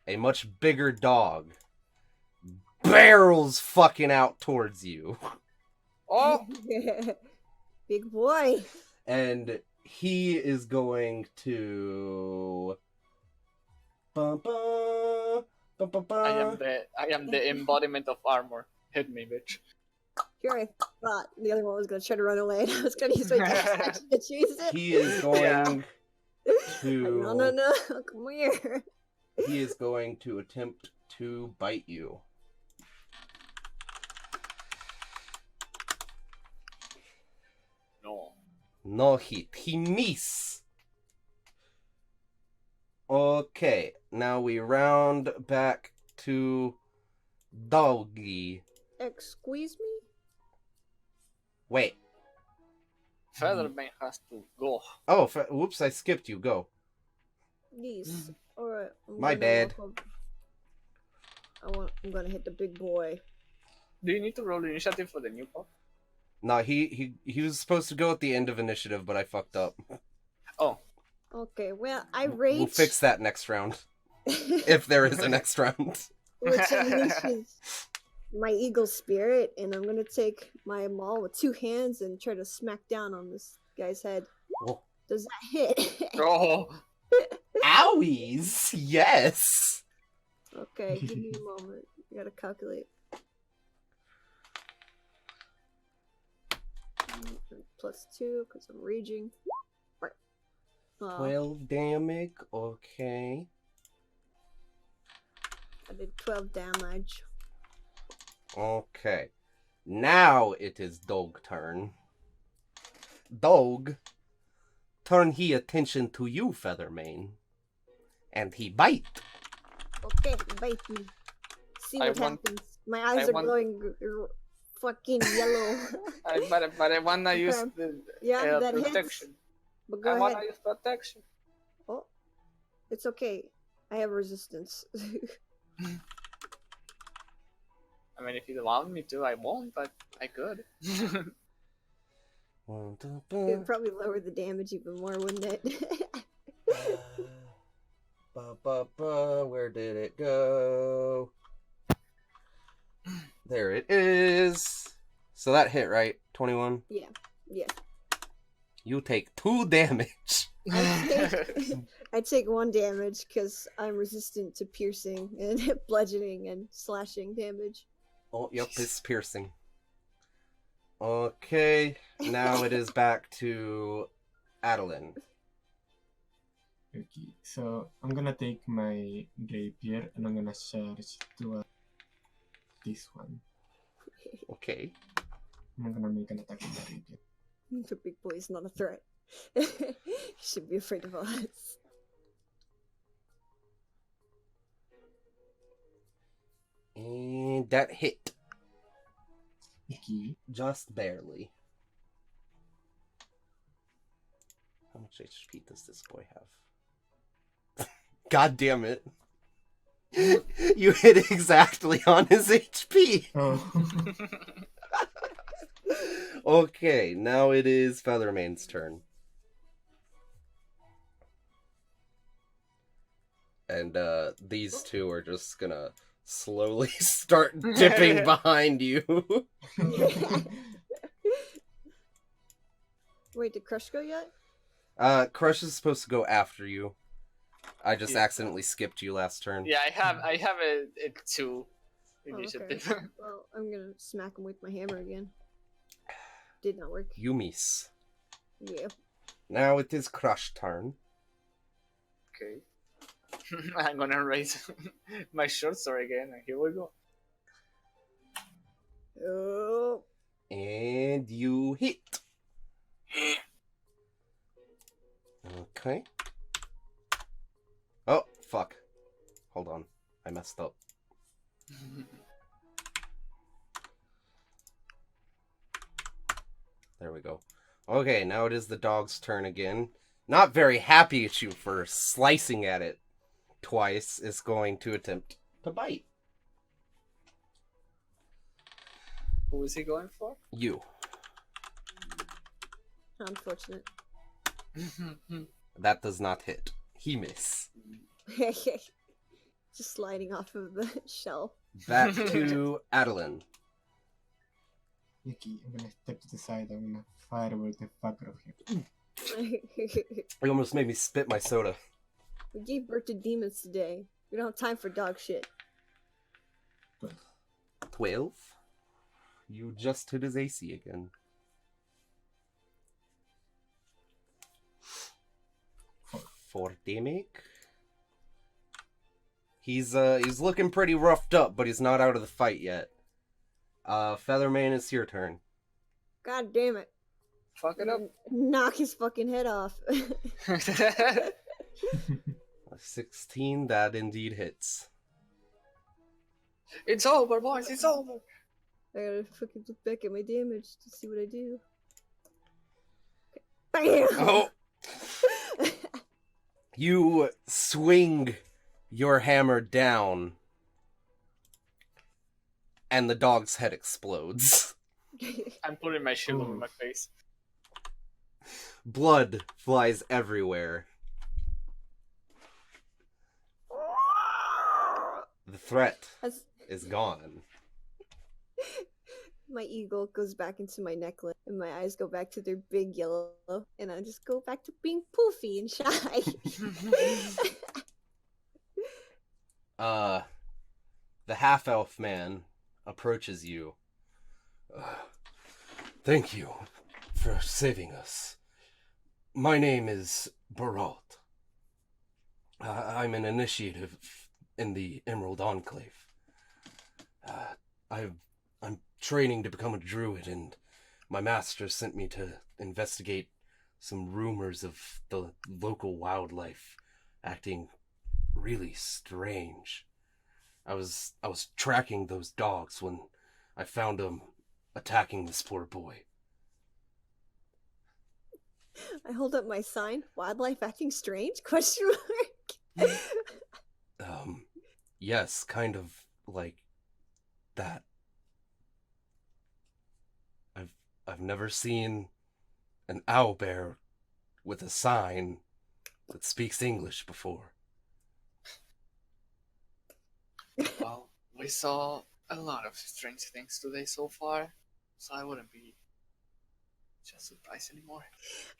a much bigger dog barrels fucking out towards you. Oh. Big boy. And he is going to... I am the embodiment of armor. Hit me, bitch. Here I thought the other one was going to try to run away, and I was going to use my dex action to chase it. He is going Yeah. to... No, come here. He is going to attempt to bite you. No. No hit. He miss. Okay, now we round back to Doggy. Squeeze me? Wait. Featherbane has to go. Oh, whoops, I skipped you. Go. Yes. Alright. My bad. I'm gonna hit the big boy. Do you need to roll initiative for the new pup? No, he was supposed to go at the end of initiative, but I fucked up. Oh. Okay, well, I rage. We'll fix that next round. If there is a next round. Which unleashes my eagle spirit, and I'm gonna take my maul with 2 hands and try to smack down on this guy's head. Whoa. Does that hit? Oh. Owies! Yes! Okay, give me a moment. I gotta calculate. +2, because I'm raging. Right. 12 damage, okay. I did 12 damage. Okay. Now it is Dog turn. Dog turn he attention to you, Feathermane. And he bite. Okay, bite me. See what happens. My eyes are going fucking yellow. but I wanna use the that protection. Hits. But go ahead. Wanna use protection. Oh, it's okay. I have resistance. I mean, if you allow me to, I won't, but I could. It would probably lower the damage even more, wouldn't it? Where did it go? There it is. So that hit, right? 21? Yeah. You take 2 damage. I take 1 damage because I'm resistant to piercing and bludgeoning and slashing damage. Oh, yep, it's piercing. Okay, now it is back to Adeline. Okay, so I'm gonna take my rapier and I'm gonna charge to this one. Okay. I'm gonna make an attack with the rapier. The big boy is not a threat. You should be afraid of us. And that hit. Okay. Just barely. How much HP does this boy have? God damn it. You hit exactly on his HP. Oh. Okay, now it is Feathermane's turn. And these two are just gonna slowly start dipping behind you. Wait, did Crush go yet? Crush is supposed to go after you. I just accidentally skipped you last turn. Yeah, I have a 2 initiative. Okay. Well, I'm gonna smack him with my hammer again. Did not work. You miss. Yeah. Now it is Crush turn. Okay. I'm gonna raise my short sword again, and here we go. Oh. And you hit. Okay. Oh, fuck. Hold on. I messed up. There we go. Okay, now it is the dog's turn again. Not very happy at you for slicing at it twice. Is going to attempt to bite. Who is he going for? You. Unfortunate. That does not hit. He miss. Just sliding off of the shell. Back to Adeline. Yuki, I'm gonna step to the side. I'm gonna fireball the fuck out of him. You almost made me spit my soda. We gave birth to demons today. We don't have time for dog shit. 12. You just hit his AC again. For damage. He's looking pretty roughed up, but he's not out of the fight yet. Feathermane, it's your turn. God damn it. Fuck it up. Knock his fucking head off. 16, that indeed hits. It's over, boys, it's over. I gotta fucking look back at my damage to see what I do. Okay. Bam! Oh! You swing your hammer down, and the dog's head explodes. I'm putting my shield over my face. Blood flies everywhere. The threat is gone. My eagle goes back into my necklace, and my eyes go back to their big yellow, and I just go back to being poofy and shy. The half-elf man approaches you. Thank you for saving us. My name is Barat. I'm an initiative in the Emerald Enclave. I'm training to become a druid, and my master sent me to investigate some rumors of the local wildlife acting really strange. I was tracking those dogs when I found them attacking this poor boy. I hold up my sign. Wildlife acting strange? Question mark. Yes, kind of like that. I've never seen an owlbear with a sign that speaks English before. Well, we saw a lot of strange things today so far, so I wouldn't be just surprised anymore.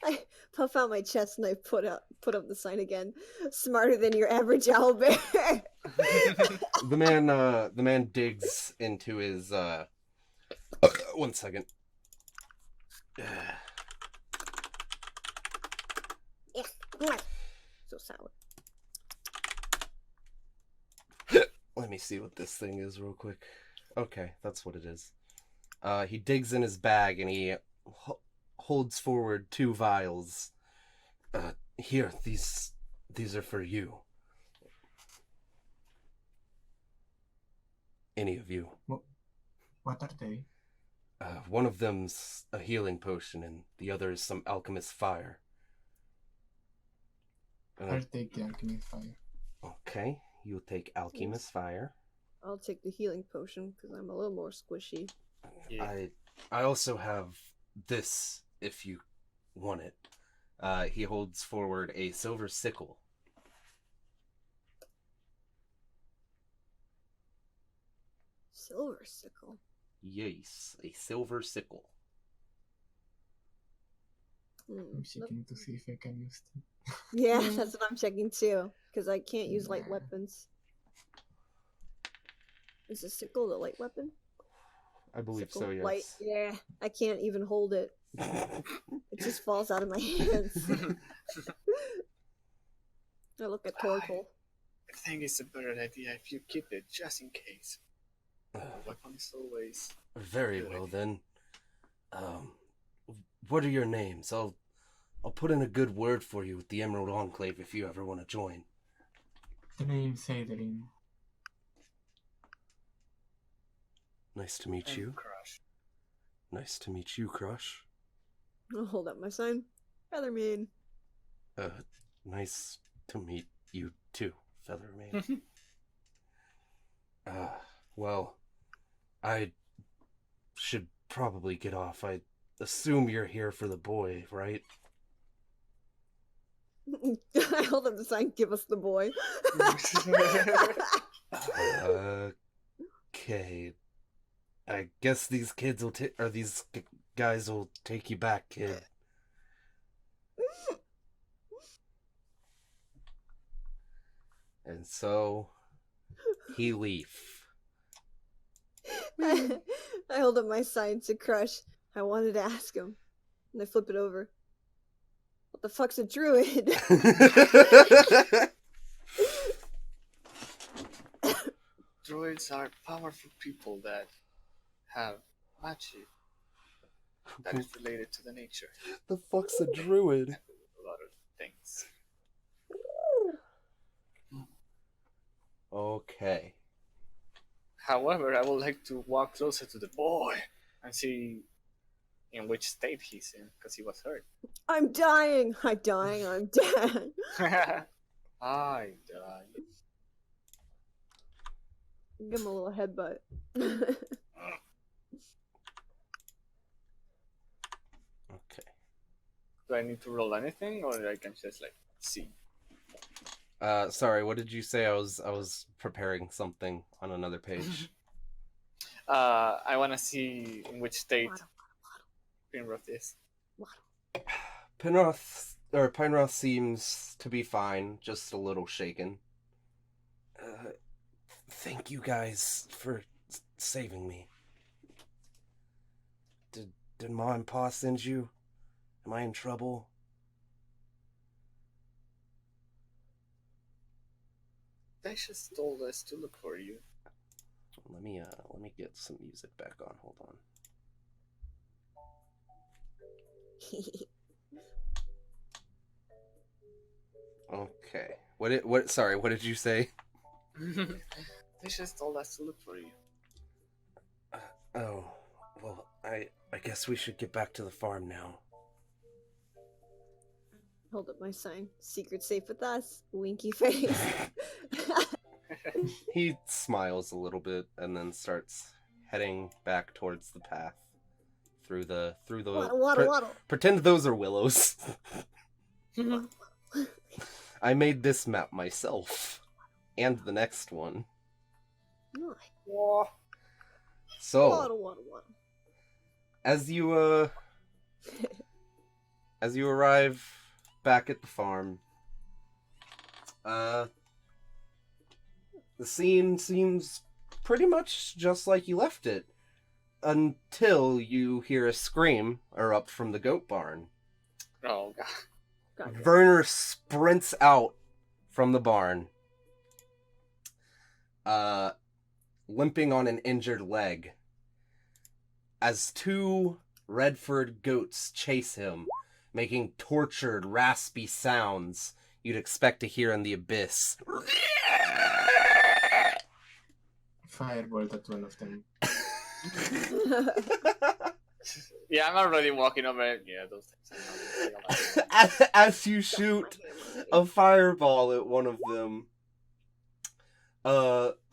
I puff out my chest and I put up the sign again. Smarter than your average owlbear. The man digs into his 1 second. So sour. Let me see what this thing is real quick. Okay, that's what it is. He digs in his bag and he holds forward 2 vials. Here, these are for you. Any of you. What are they? One of them's a healing potion and the other is some alchemist fire. I'll take the alchemy fire. Okay, you'll take alchemist fire. I'll take the healing potion because I'm a little more squishy. Yeah. I also have this if you want it. He holds forward a silver sickle. Silver sickle. Yes, a silver sickle. I'm checking to see if I can use them. Yeah, that's what I'm checking too. Because I can't use light weapons. Is a sickle the light weapon? I believe Sickle, so, yes. Light. Yeah, I can't even hold it. It just falls out of my hands. I look at Torkoal. I think it's a better idea if you keep it just in case. Weapon is always Very good well idea. then. What are your names? I'll put in a good word for you with the Emerald Enclave if you ever want to join. The name's Adeline. Nice to meet And you. Crush. Nice to meet you, Crush. I'll hold up my sign. Feathermane. Nice to meet you too, Feathermane. Well, I should probably get off. I assume you're here for the boy, right? I hold up the sign, give us the boy. Okay. I guess these kids will these guys will take you back, kid. And so he leave. I hold up my sign to Crush. I wanted to ask him. And I flip it over. What the fuck's a druid? Druids are powerful people that have magic that is related to the nature. The fuck's a druid? A lot of things. Okay. However, I would like to walk closer to the boy and see in which state he's in, because he was hurt. I'm dying. I'm dying. I'm dead. I died. Give him a little headbutt. Okay. Do I need to roll anything, or I can just like see? Sorry, what did you say? I was preparing something on another page. I want to see in which state Pinroth is. Pinroth seems to be fine, just a little shaken. Thank you guys for saving me. Did Ma and Pa send you? Am I in trouble? They just told us to look for you. Let me get some music back on. Hold on. Okay. What did you say? They just told us to look for you. Oh, well, I guess we should get back to the farm now. Hold up my sign. Secret safe with us. Winky face. He smiles a little bit and then starts heading back towards the path through the Waddle. pretend those are willows. I made this map myself and the next one. Nice. So Waddle. as you arrive back at the farm, the scene seems pretty much just like you left it, until you hear a scream erupt from the goat barn. Oh god. Gotcha. Werner sprints out from the barn, limping on an injured leg, as two Redford goats chase him, making tortured, raspy sounds you'd expect to hear in the abyss. Firebolt at one of them. Yeah, I'm already walking over. Yeah, those things. As you shoot a fireball at one of them,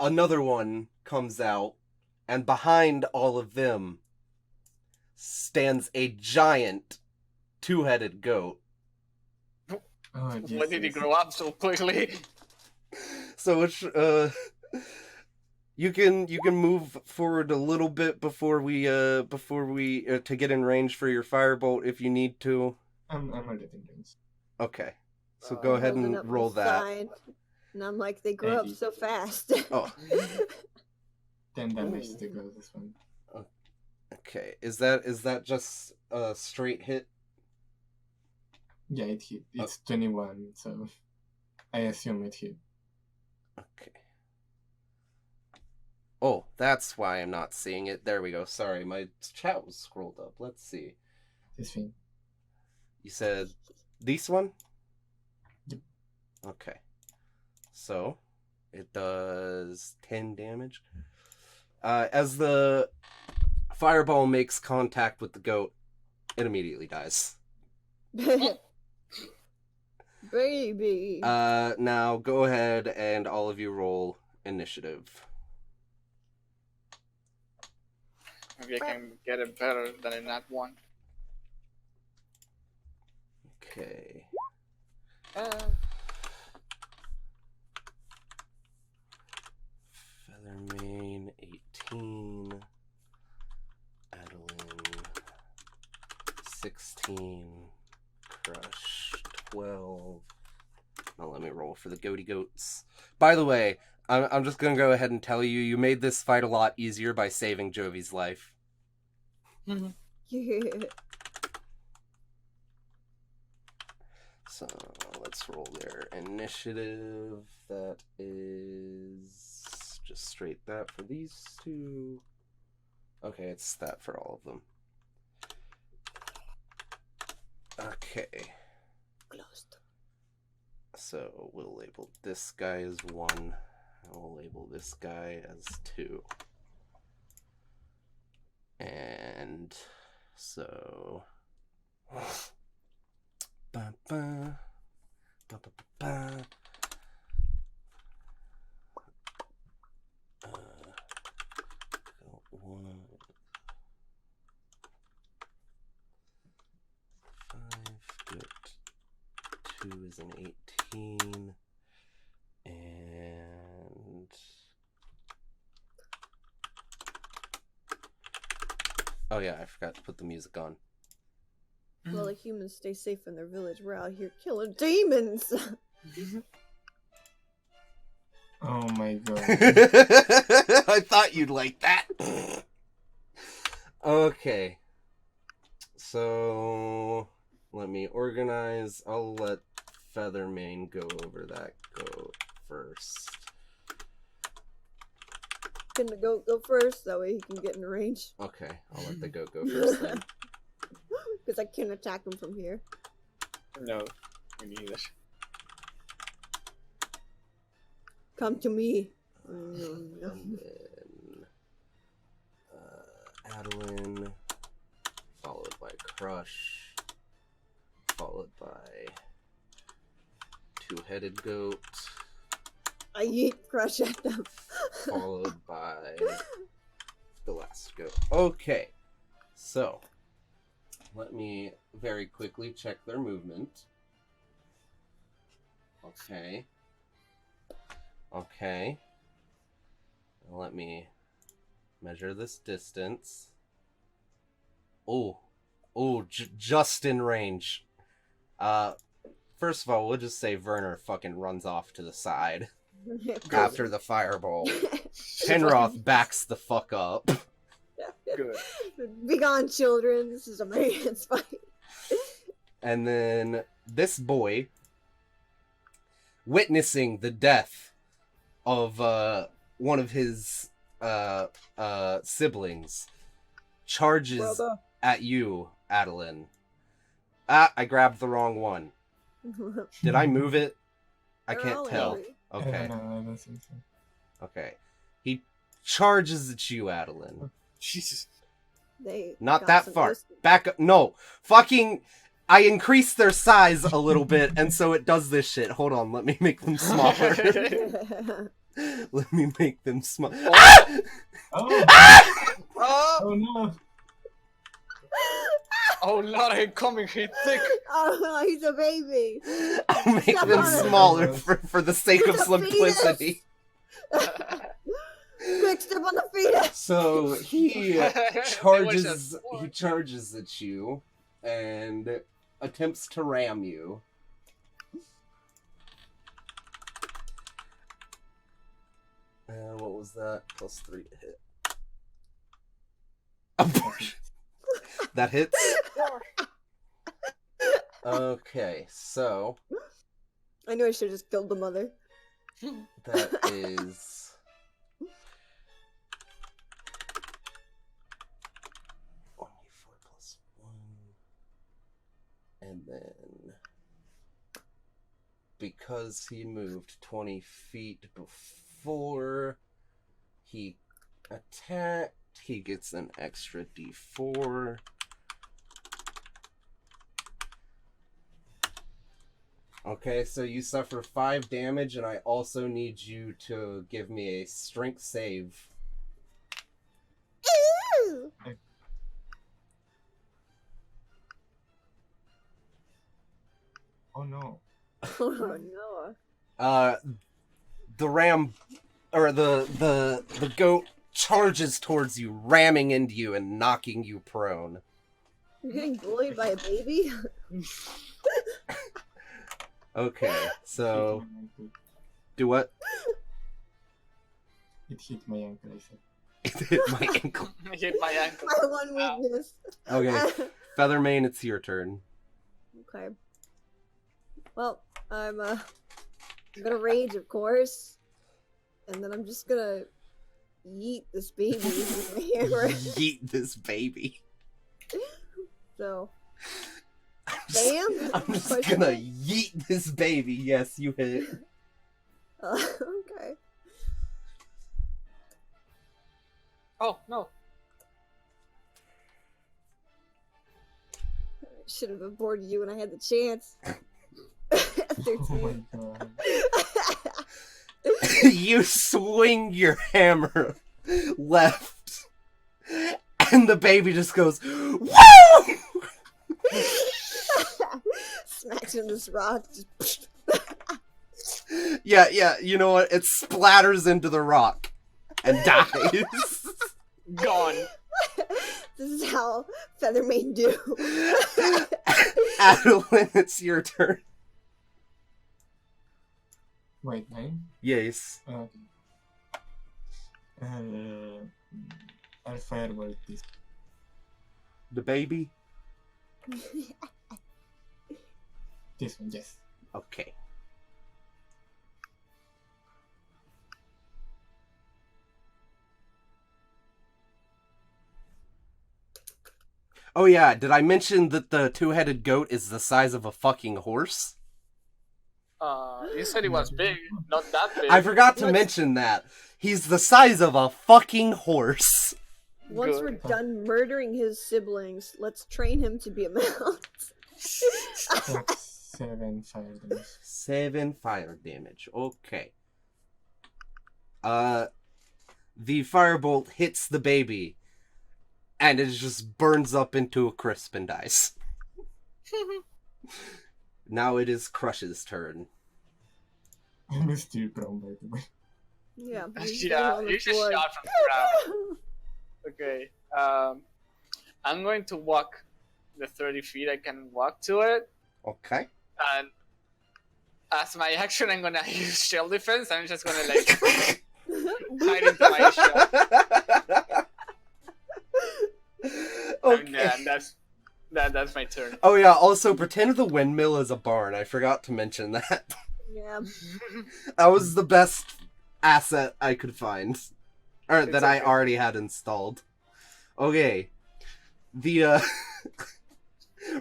another one comes out, and behind all of them stands a giant two-headed goat. Oh, When did he Jesus. grow up so quickly? So it's you can move forward a little bit before we to get in range for your firebolt if you need to. I'm already in range. Okay, so go ahead Holding and up my roll that. sign, and I'm like, they grow up 80. so fast. Oh, 10 damage to go this one. okay. Is that just a straight hit? Yeah, it hit. It's 21, so I assume it hit. Okay. Oh, that's why I'm not seeing it. There we go. Sorry, my chat was scrolled up. Let's see. This thing. You said this one? Yep. Okay. So, it does 10 damage. As the fireball makes contact with the goat, it immediately dies. Baby. Now go ahead and all of you roll initiative. Maybe I can get it better than in that one. Okay. Feathermane, 18. Adeline, 16. Crush, 12. Now let me roll for the goaty goats. By the way, I'm just gonna go ahead and tell you, you made this fight a lot easier by saving Jovi's life. Yeah. So let's roll their initiative. That is just straight that for these two. Okay, it's that for all of them. Okay. Closed. So we'll label this guy as 1. And we'll label this guy as 2. And so... Ba, ba. Ba, ba, ba, ba. One, 5, good. 2 is an 18, and oh yeah, I forgot to put the music on. Well, the humans stay safe in their village. We're out here killing demons. Oh my god. I thought you'd like that. Okay. So, let me organize. I'll let Feathermane go over that goat first. Can the goat go first? That way he can get in range. Okay, I'll let the goat go first then. Because I can't attack him from here. No, me neither. Come to me. And then Adeline, followed by Crush, followed by Two-Headed Goat, I eat Crush at them. followed by the last goat. Okay, so let me very quickly check their movement. Okay. Let me measure this distance. Just in range. First of all, we'll just say Werner fucking runs off to the side after the fireball. Penroth backs the fuck up. Good. Begone, children. This is a man's fight. And then this boy, witnessing the death of one of his siblings, charges Brother. at you, Adeline. Ah, I grabbed the wrong one. Did I move it? I They're can't all tell. angry. Okay. No, I don't think so. Okay. He charges at you, Adeline. Jesus. They Not got that some far. ghosting. Back up. No. Fucking... I increased their size a little bit, and so it does this shit. Hold on, let me make them smaller. Let me make them small. Oh! Oh, Oh no! oh Lord, I'm coming. He's thick. Oh, he's a baby. I'll make Step them on it. smaller for the sake of It's a fetus. simplicity. Quick, step on the fetus. So he They were charges just he born. charges at you and attempts to ram you. What was that? +3 to hit. Abortion. That hits? Okay, so I knew I should have just killed the mother. that is 1d4 +1. And then because he moved 20 feet before he attacked, he gets an extra d4. Okay, so you suffer 5 damage, and I also need you to give me a strength save. Ew. Oh no! Oh no. The ram, or the goat charges towards you, ramming into you and knocking you prone. You're getting bullied by a baby? Okay, so Hit my ankle. do what? It hit my ankle, I said. It hit my ankle. Hit my ankle. My one Ow. weakness. Okay, Feathermane, it's your turn. Okay. Well, I'm gonna rage, of course, and then I'm just gonna yeet this baby with my hammer. Yeet this baby. So, I'm bam. just Push gonna it. yeet this baby. Yes, you hit. Okay. Oh no. Should have aborted you when I had the chance. Oh 13. my god! You swing your hammer left, and the baby just goes, "Woo!" Smacks in this rock. Just Yeah, you know what? It splatters into the rock and dies. Gone. This is how Feathermane do. Adeline, it's your turn. Wait, mine? Yes. Okay. I'll firebolt this. The baby? This one, yes. Okay. Oh yeah, did I mention that the two-headed goat is the size of a fucking horse? You said he was big, not that big. I forgot to mention that. He's the size of a fucking horse. Once we're done murdering his siblings, let's train him to be a mount. That's 7 fire damage. 7 fire damage. Okay. The firebolt hits the baby, and it just burns up into a crisp and dies. Now it is Crush's turn. I'm still prone, by the way. Yeah, Yeah, you just shot from the ground. Okay. I'm going to walk the 30 feet I can walk to it, Okay. and as my action, I'm gonna use shell defense. I'm just gonna like hide into my shell. And Okay. that's my turn. Oh yeah, also pretend the windmill is a barn. I forgot to mention that. Yeah. That was the best asset I could find. Or It's that I okay. already had installed. Okay. The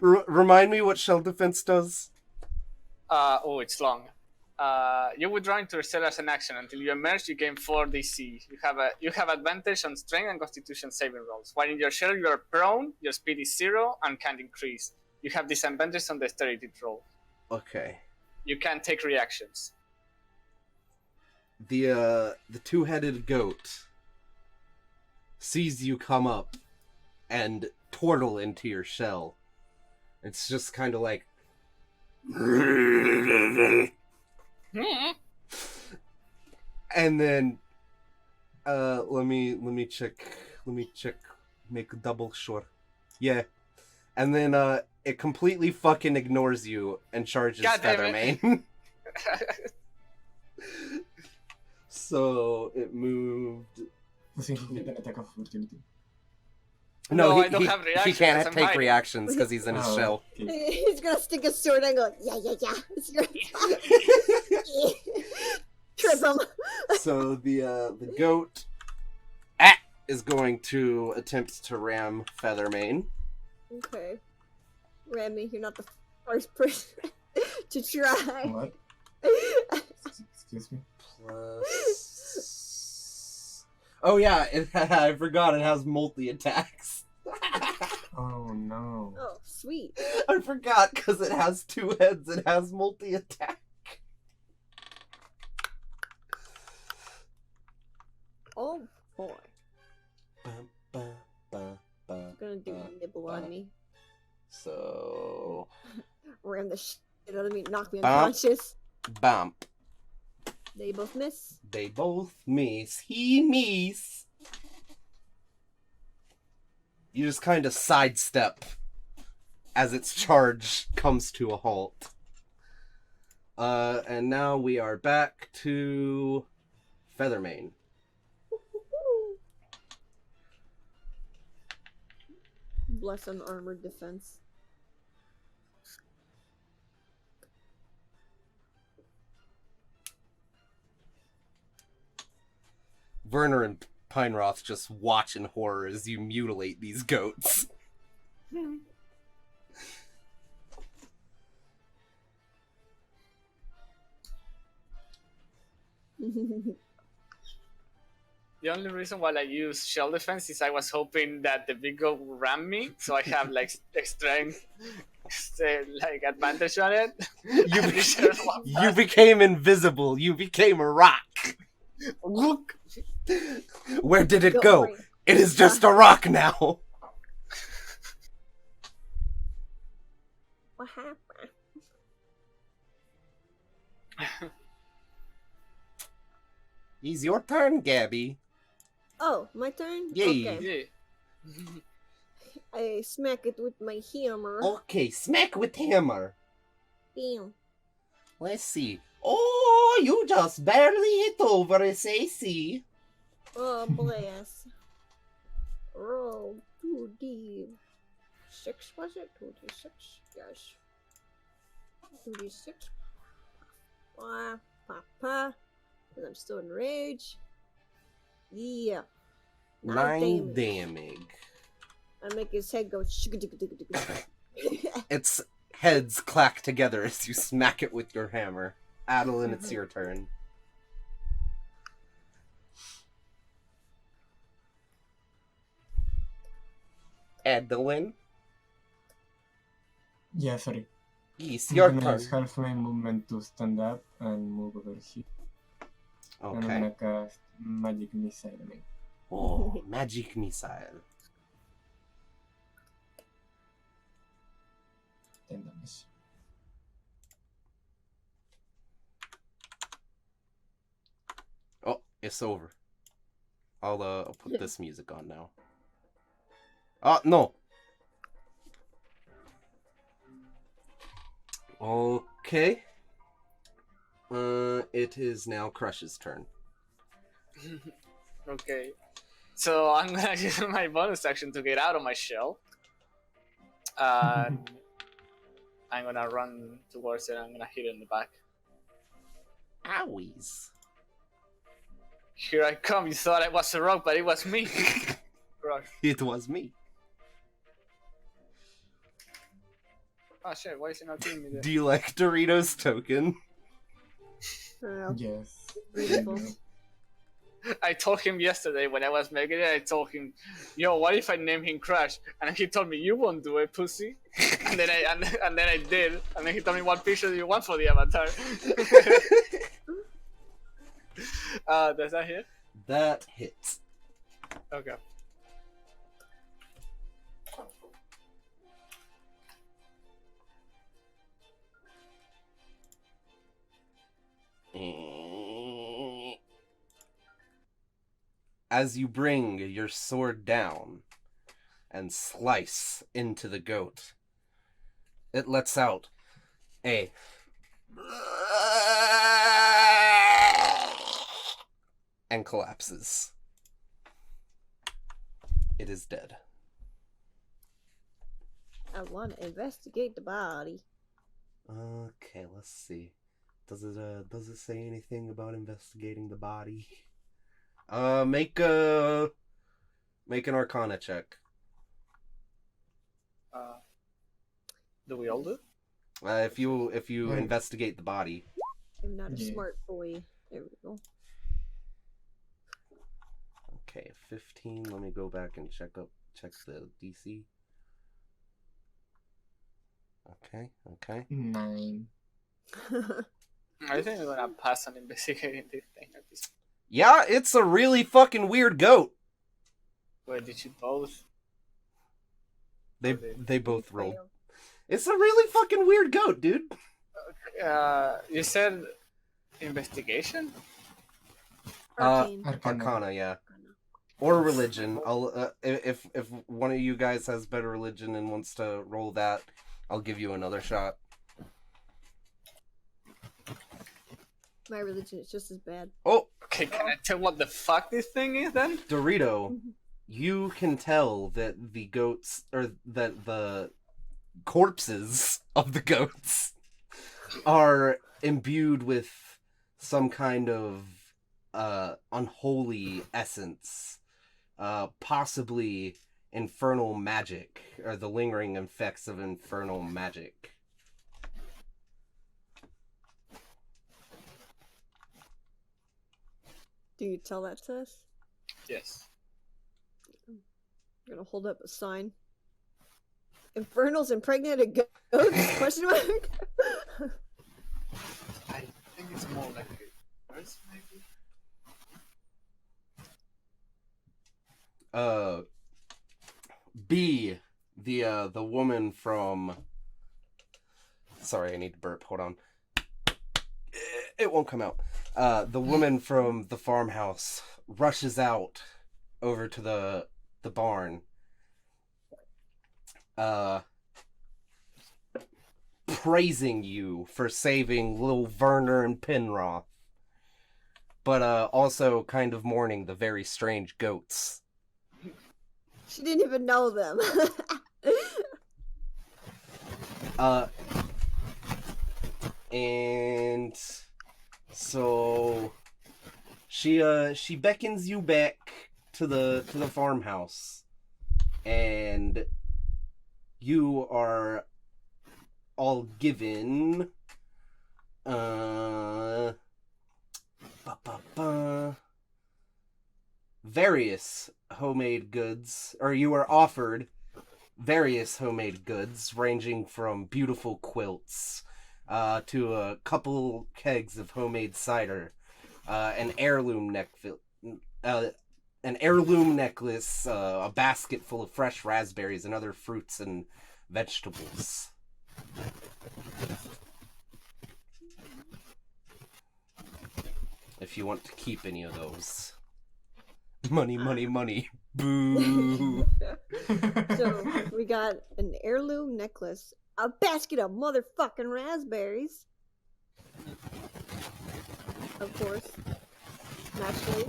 remind me what shell defense does? Oh, it's long. You withdraw into your cell as an action. Until you emerge, you gain 4 DC. You have advantage on strength and constitution saving rolls. While in your shell, you are prone, your speed is 0 and can't increase. You have disadvantage on dexterity roll. Okay. You can't take reactions. The two-headed goat sees you come up and turtle into your shell. It's just kind of like and then let me check make double sure. Yeah. And then it completely fucking ignores you and charges God damn it. Feathermane. So it moved. I think he get an attack of opportunity. No, he, I don't have he reactions, can't I'm take hiding. reactions because he's in his shell. Okay. He's gonna stick a sword and go, yeah. It's gonna trip him. So the goat is going to attempt to ram Feathermane. Okay. Remy, you're not the first person to try. What? Excuse me. Plus... Oh yeah, I forgot it has multi-attacks. Oh no. Oh, sweet. I forgot because it has 2 heads, it has multi-attack. Oh boy. Bum, bum, bum, bum, Gonna do a nibble on me. So... Ram the shit out of me, knock me Bump. unconscious. Bump. They both miss. They both miss. He miss. You just kind of sidestep as its charge comes to a halt. And now we are back to Feathermane. Bless an armored defense. Werner and Pineroth just watch in horror as you mutilate these goats. The only reason why I use shell defense is I was hoping that the big goat would ram me, so I have like strength, like advantage on it. You became invisible. You became a rock. Look. Where did it Don't go? worry. It is just a rock now. What happened? It's your turn, Gabby. Oh, my turn? Yay. Okay. Yeah. I smack it with my hammer. Okay, smack with hammer. Bam. Let's see. Oh, you just barely hit over its AC. Oh, bless. Roll 2d6, was it? 2d6? Yes. 2d6. Pa, because I'm still in rage. Yeah. 9 damage. I make his head go Its heads clack together as you smack it with your hammer. Adeline, it's your turn. Adeline? Yeah, sorry. Yes, I'm your gonna turn. use half my movement to stand up and move over here. And I'm Okay. gonna cast Magic Missile on it. Oh, magic missile. 10 damage. Oh, it's over. I'll put this music on now. No. Okay. It is now Crush's turn. Okay. So I'm gonna use my bonus action to get out of my shell. And I'm gonna run towards it. I'm gonna hit it in the back. Owies. Here I come. You thought I was a rock, but it was me. Crush. It was me. Oh shit! Why is he not giving me Do you like Doritos token? Yes. Beautiful. I told him yesterday when I was making it. I told him, "Yo, what if I name him Crash?" And he told me, "You won't do it, pussy." And then I did. And then he told me, "What picture do you want for the avatar?" Does that hit? That hits. Okay. As you bring your sword down and slice into the goat, it lets out a and collapses. It is dead. I want to investigate the body. Okay, let's see. Does it say anything about investigating the body? Make an Arcana check. Do we all do? If you Right. investigate the body. I'm not a Yeah. smart boy. There we go. Okay, 15. Let me go back and check the DC. Okay. 9. I think I'm gonna pass on investigating this thing at this. Yeah, it's a really fucking weird goat. Wait, did you both? They both rolled. Failed. It's a really fucking weird goat, dude. You said investigation? Arcane. Arcana, yeah. Or religion. I'll if one of you guys has better religion and wants to roll that, I'll give you another shot. My religion is just as bad. Oh, Okay, can I tell what the fuck this thing is then? Dorito, you can tell that the goats, or that the corpses of the goats are imbued with some kind of unholy essence, possibly infernal magic, or the lingering effects of infernal magic. Do you tell that to us? Yes. I'm gonna hold up a sign. Infernals impregnated goats? Question mark? I think it's more like a curse, maybe? B, the woman from... Sorry, I need to burp. Hold on. It won't come out. The woman from the farmhouse rushes out over to the barn. Praising you for saving little Werner and Penroth. But also kind of mourning the very strange goats. She didn't even know them. And so she beckons you back to the farmhouse, and you are all given Various homemade goods, or you are offered various homemade goods ranging from beautiful quilts to a couple kegs of homemade cider, an heirloom necklace, a basket full of fresh raspberries and other fruits and vegetables. If you want to keep any of those. Money, money, money. Boo! So we got an heirloom necklace, a basket of motherfucking raspberries. Of course. Naturally.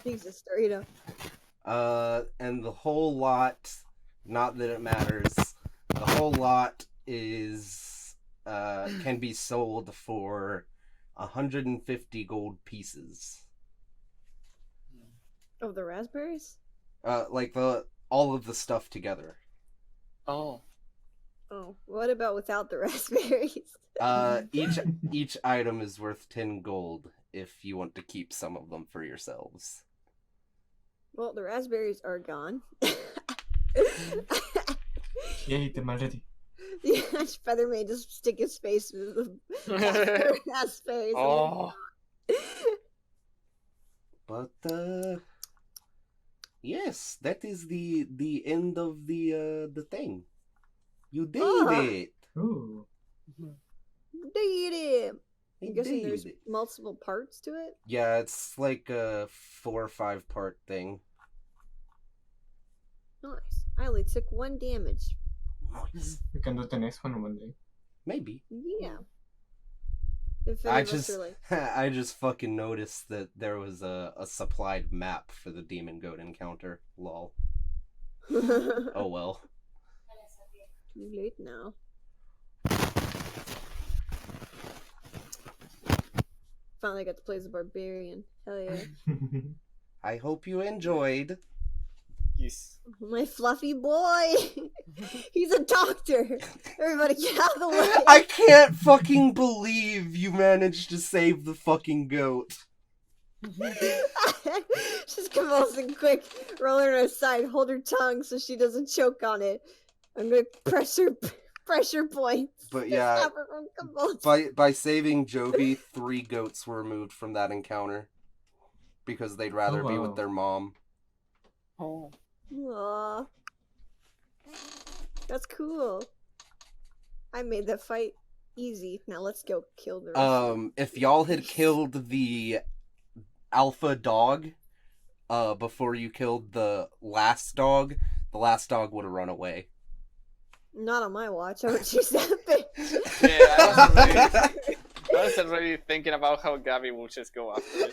Jesus, Dorito. And the whole lot, not that it matters, the whole lot is, can be sold for 150 gold pieces. Of the raspberries? Like all of the stuff together. Oh. Oh, what about without the raspberries? Each item is worth 10 gold if you want to keep some of them for yourselves. Well, the raspberries are gone. Yeah, eat them already. Yeah, Feather may just stick his face with the raspberries. Oh. But yes, that is the end of the thing. You did it. Ooh. Did it. You I'm guessing did there's it. multiple parts to it. Yeah, it's like a 4 or 5 part thing. Nice. I only took 1 damage. Nice. We can do the next one day. Maybe. Yeah. If any I of us just are like, I just fucking noticed that there was a supplied map for the demon goat encounter. Lol. Oh well. too late now. Finally got to play as a barbarian. Hell yeah. I hope you enjoyed. Yes. My fluffy boy! He's a doctor! Everybody get out of the way! I can't fucking believe you managed to save the fucking goat. She's convulsing quick. Roll her aside. Hold her tongue so she doesn't choke on it. I'm gonna pressure points. But to yeah, stop her from convulsing. by saving Jovi, 3 goats were removed from that encounter because they'd rather be with their mom. Oh. Aww. That's cool. I made the fight easy. Now let's go kill the rest of them. If y'all had killed the alpha dog before you killed the last dog would have run away. Not on my watch. I would choose that bitch. Yeah, I was already thinking about how Gabby will just go after it.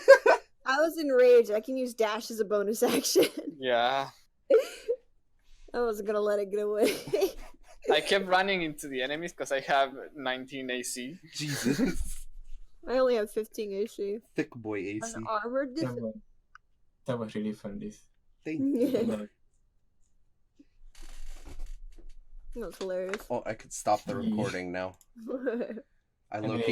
I was enraged. I can use dash as a bonus action. Yeah. I wasn't gonna let it get away. I kept running into the enemies because I have 19 AC. Jesus. I only have 15 AC. Thick boy AC. An armored defense. That was really fun, this. Thank you. That was hilarious. Oh, I could stop the recording now. I low-key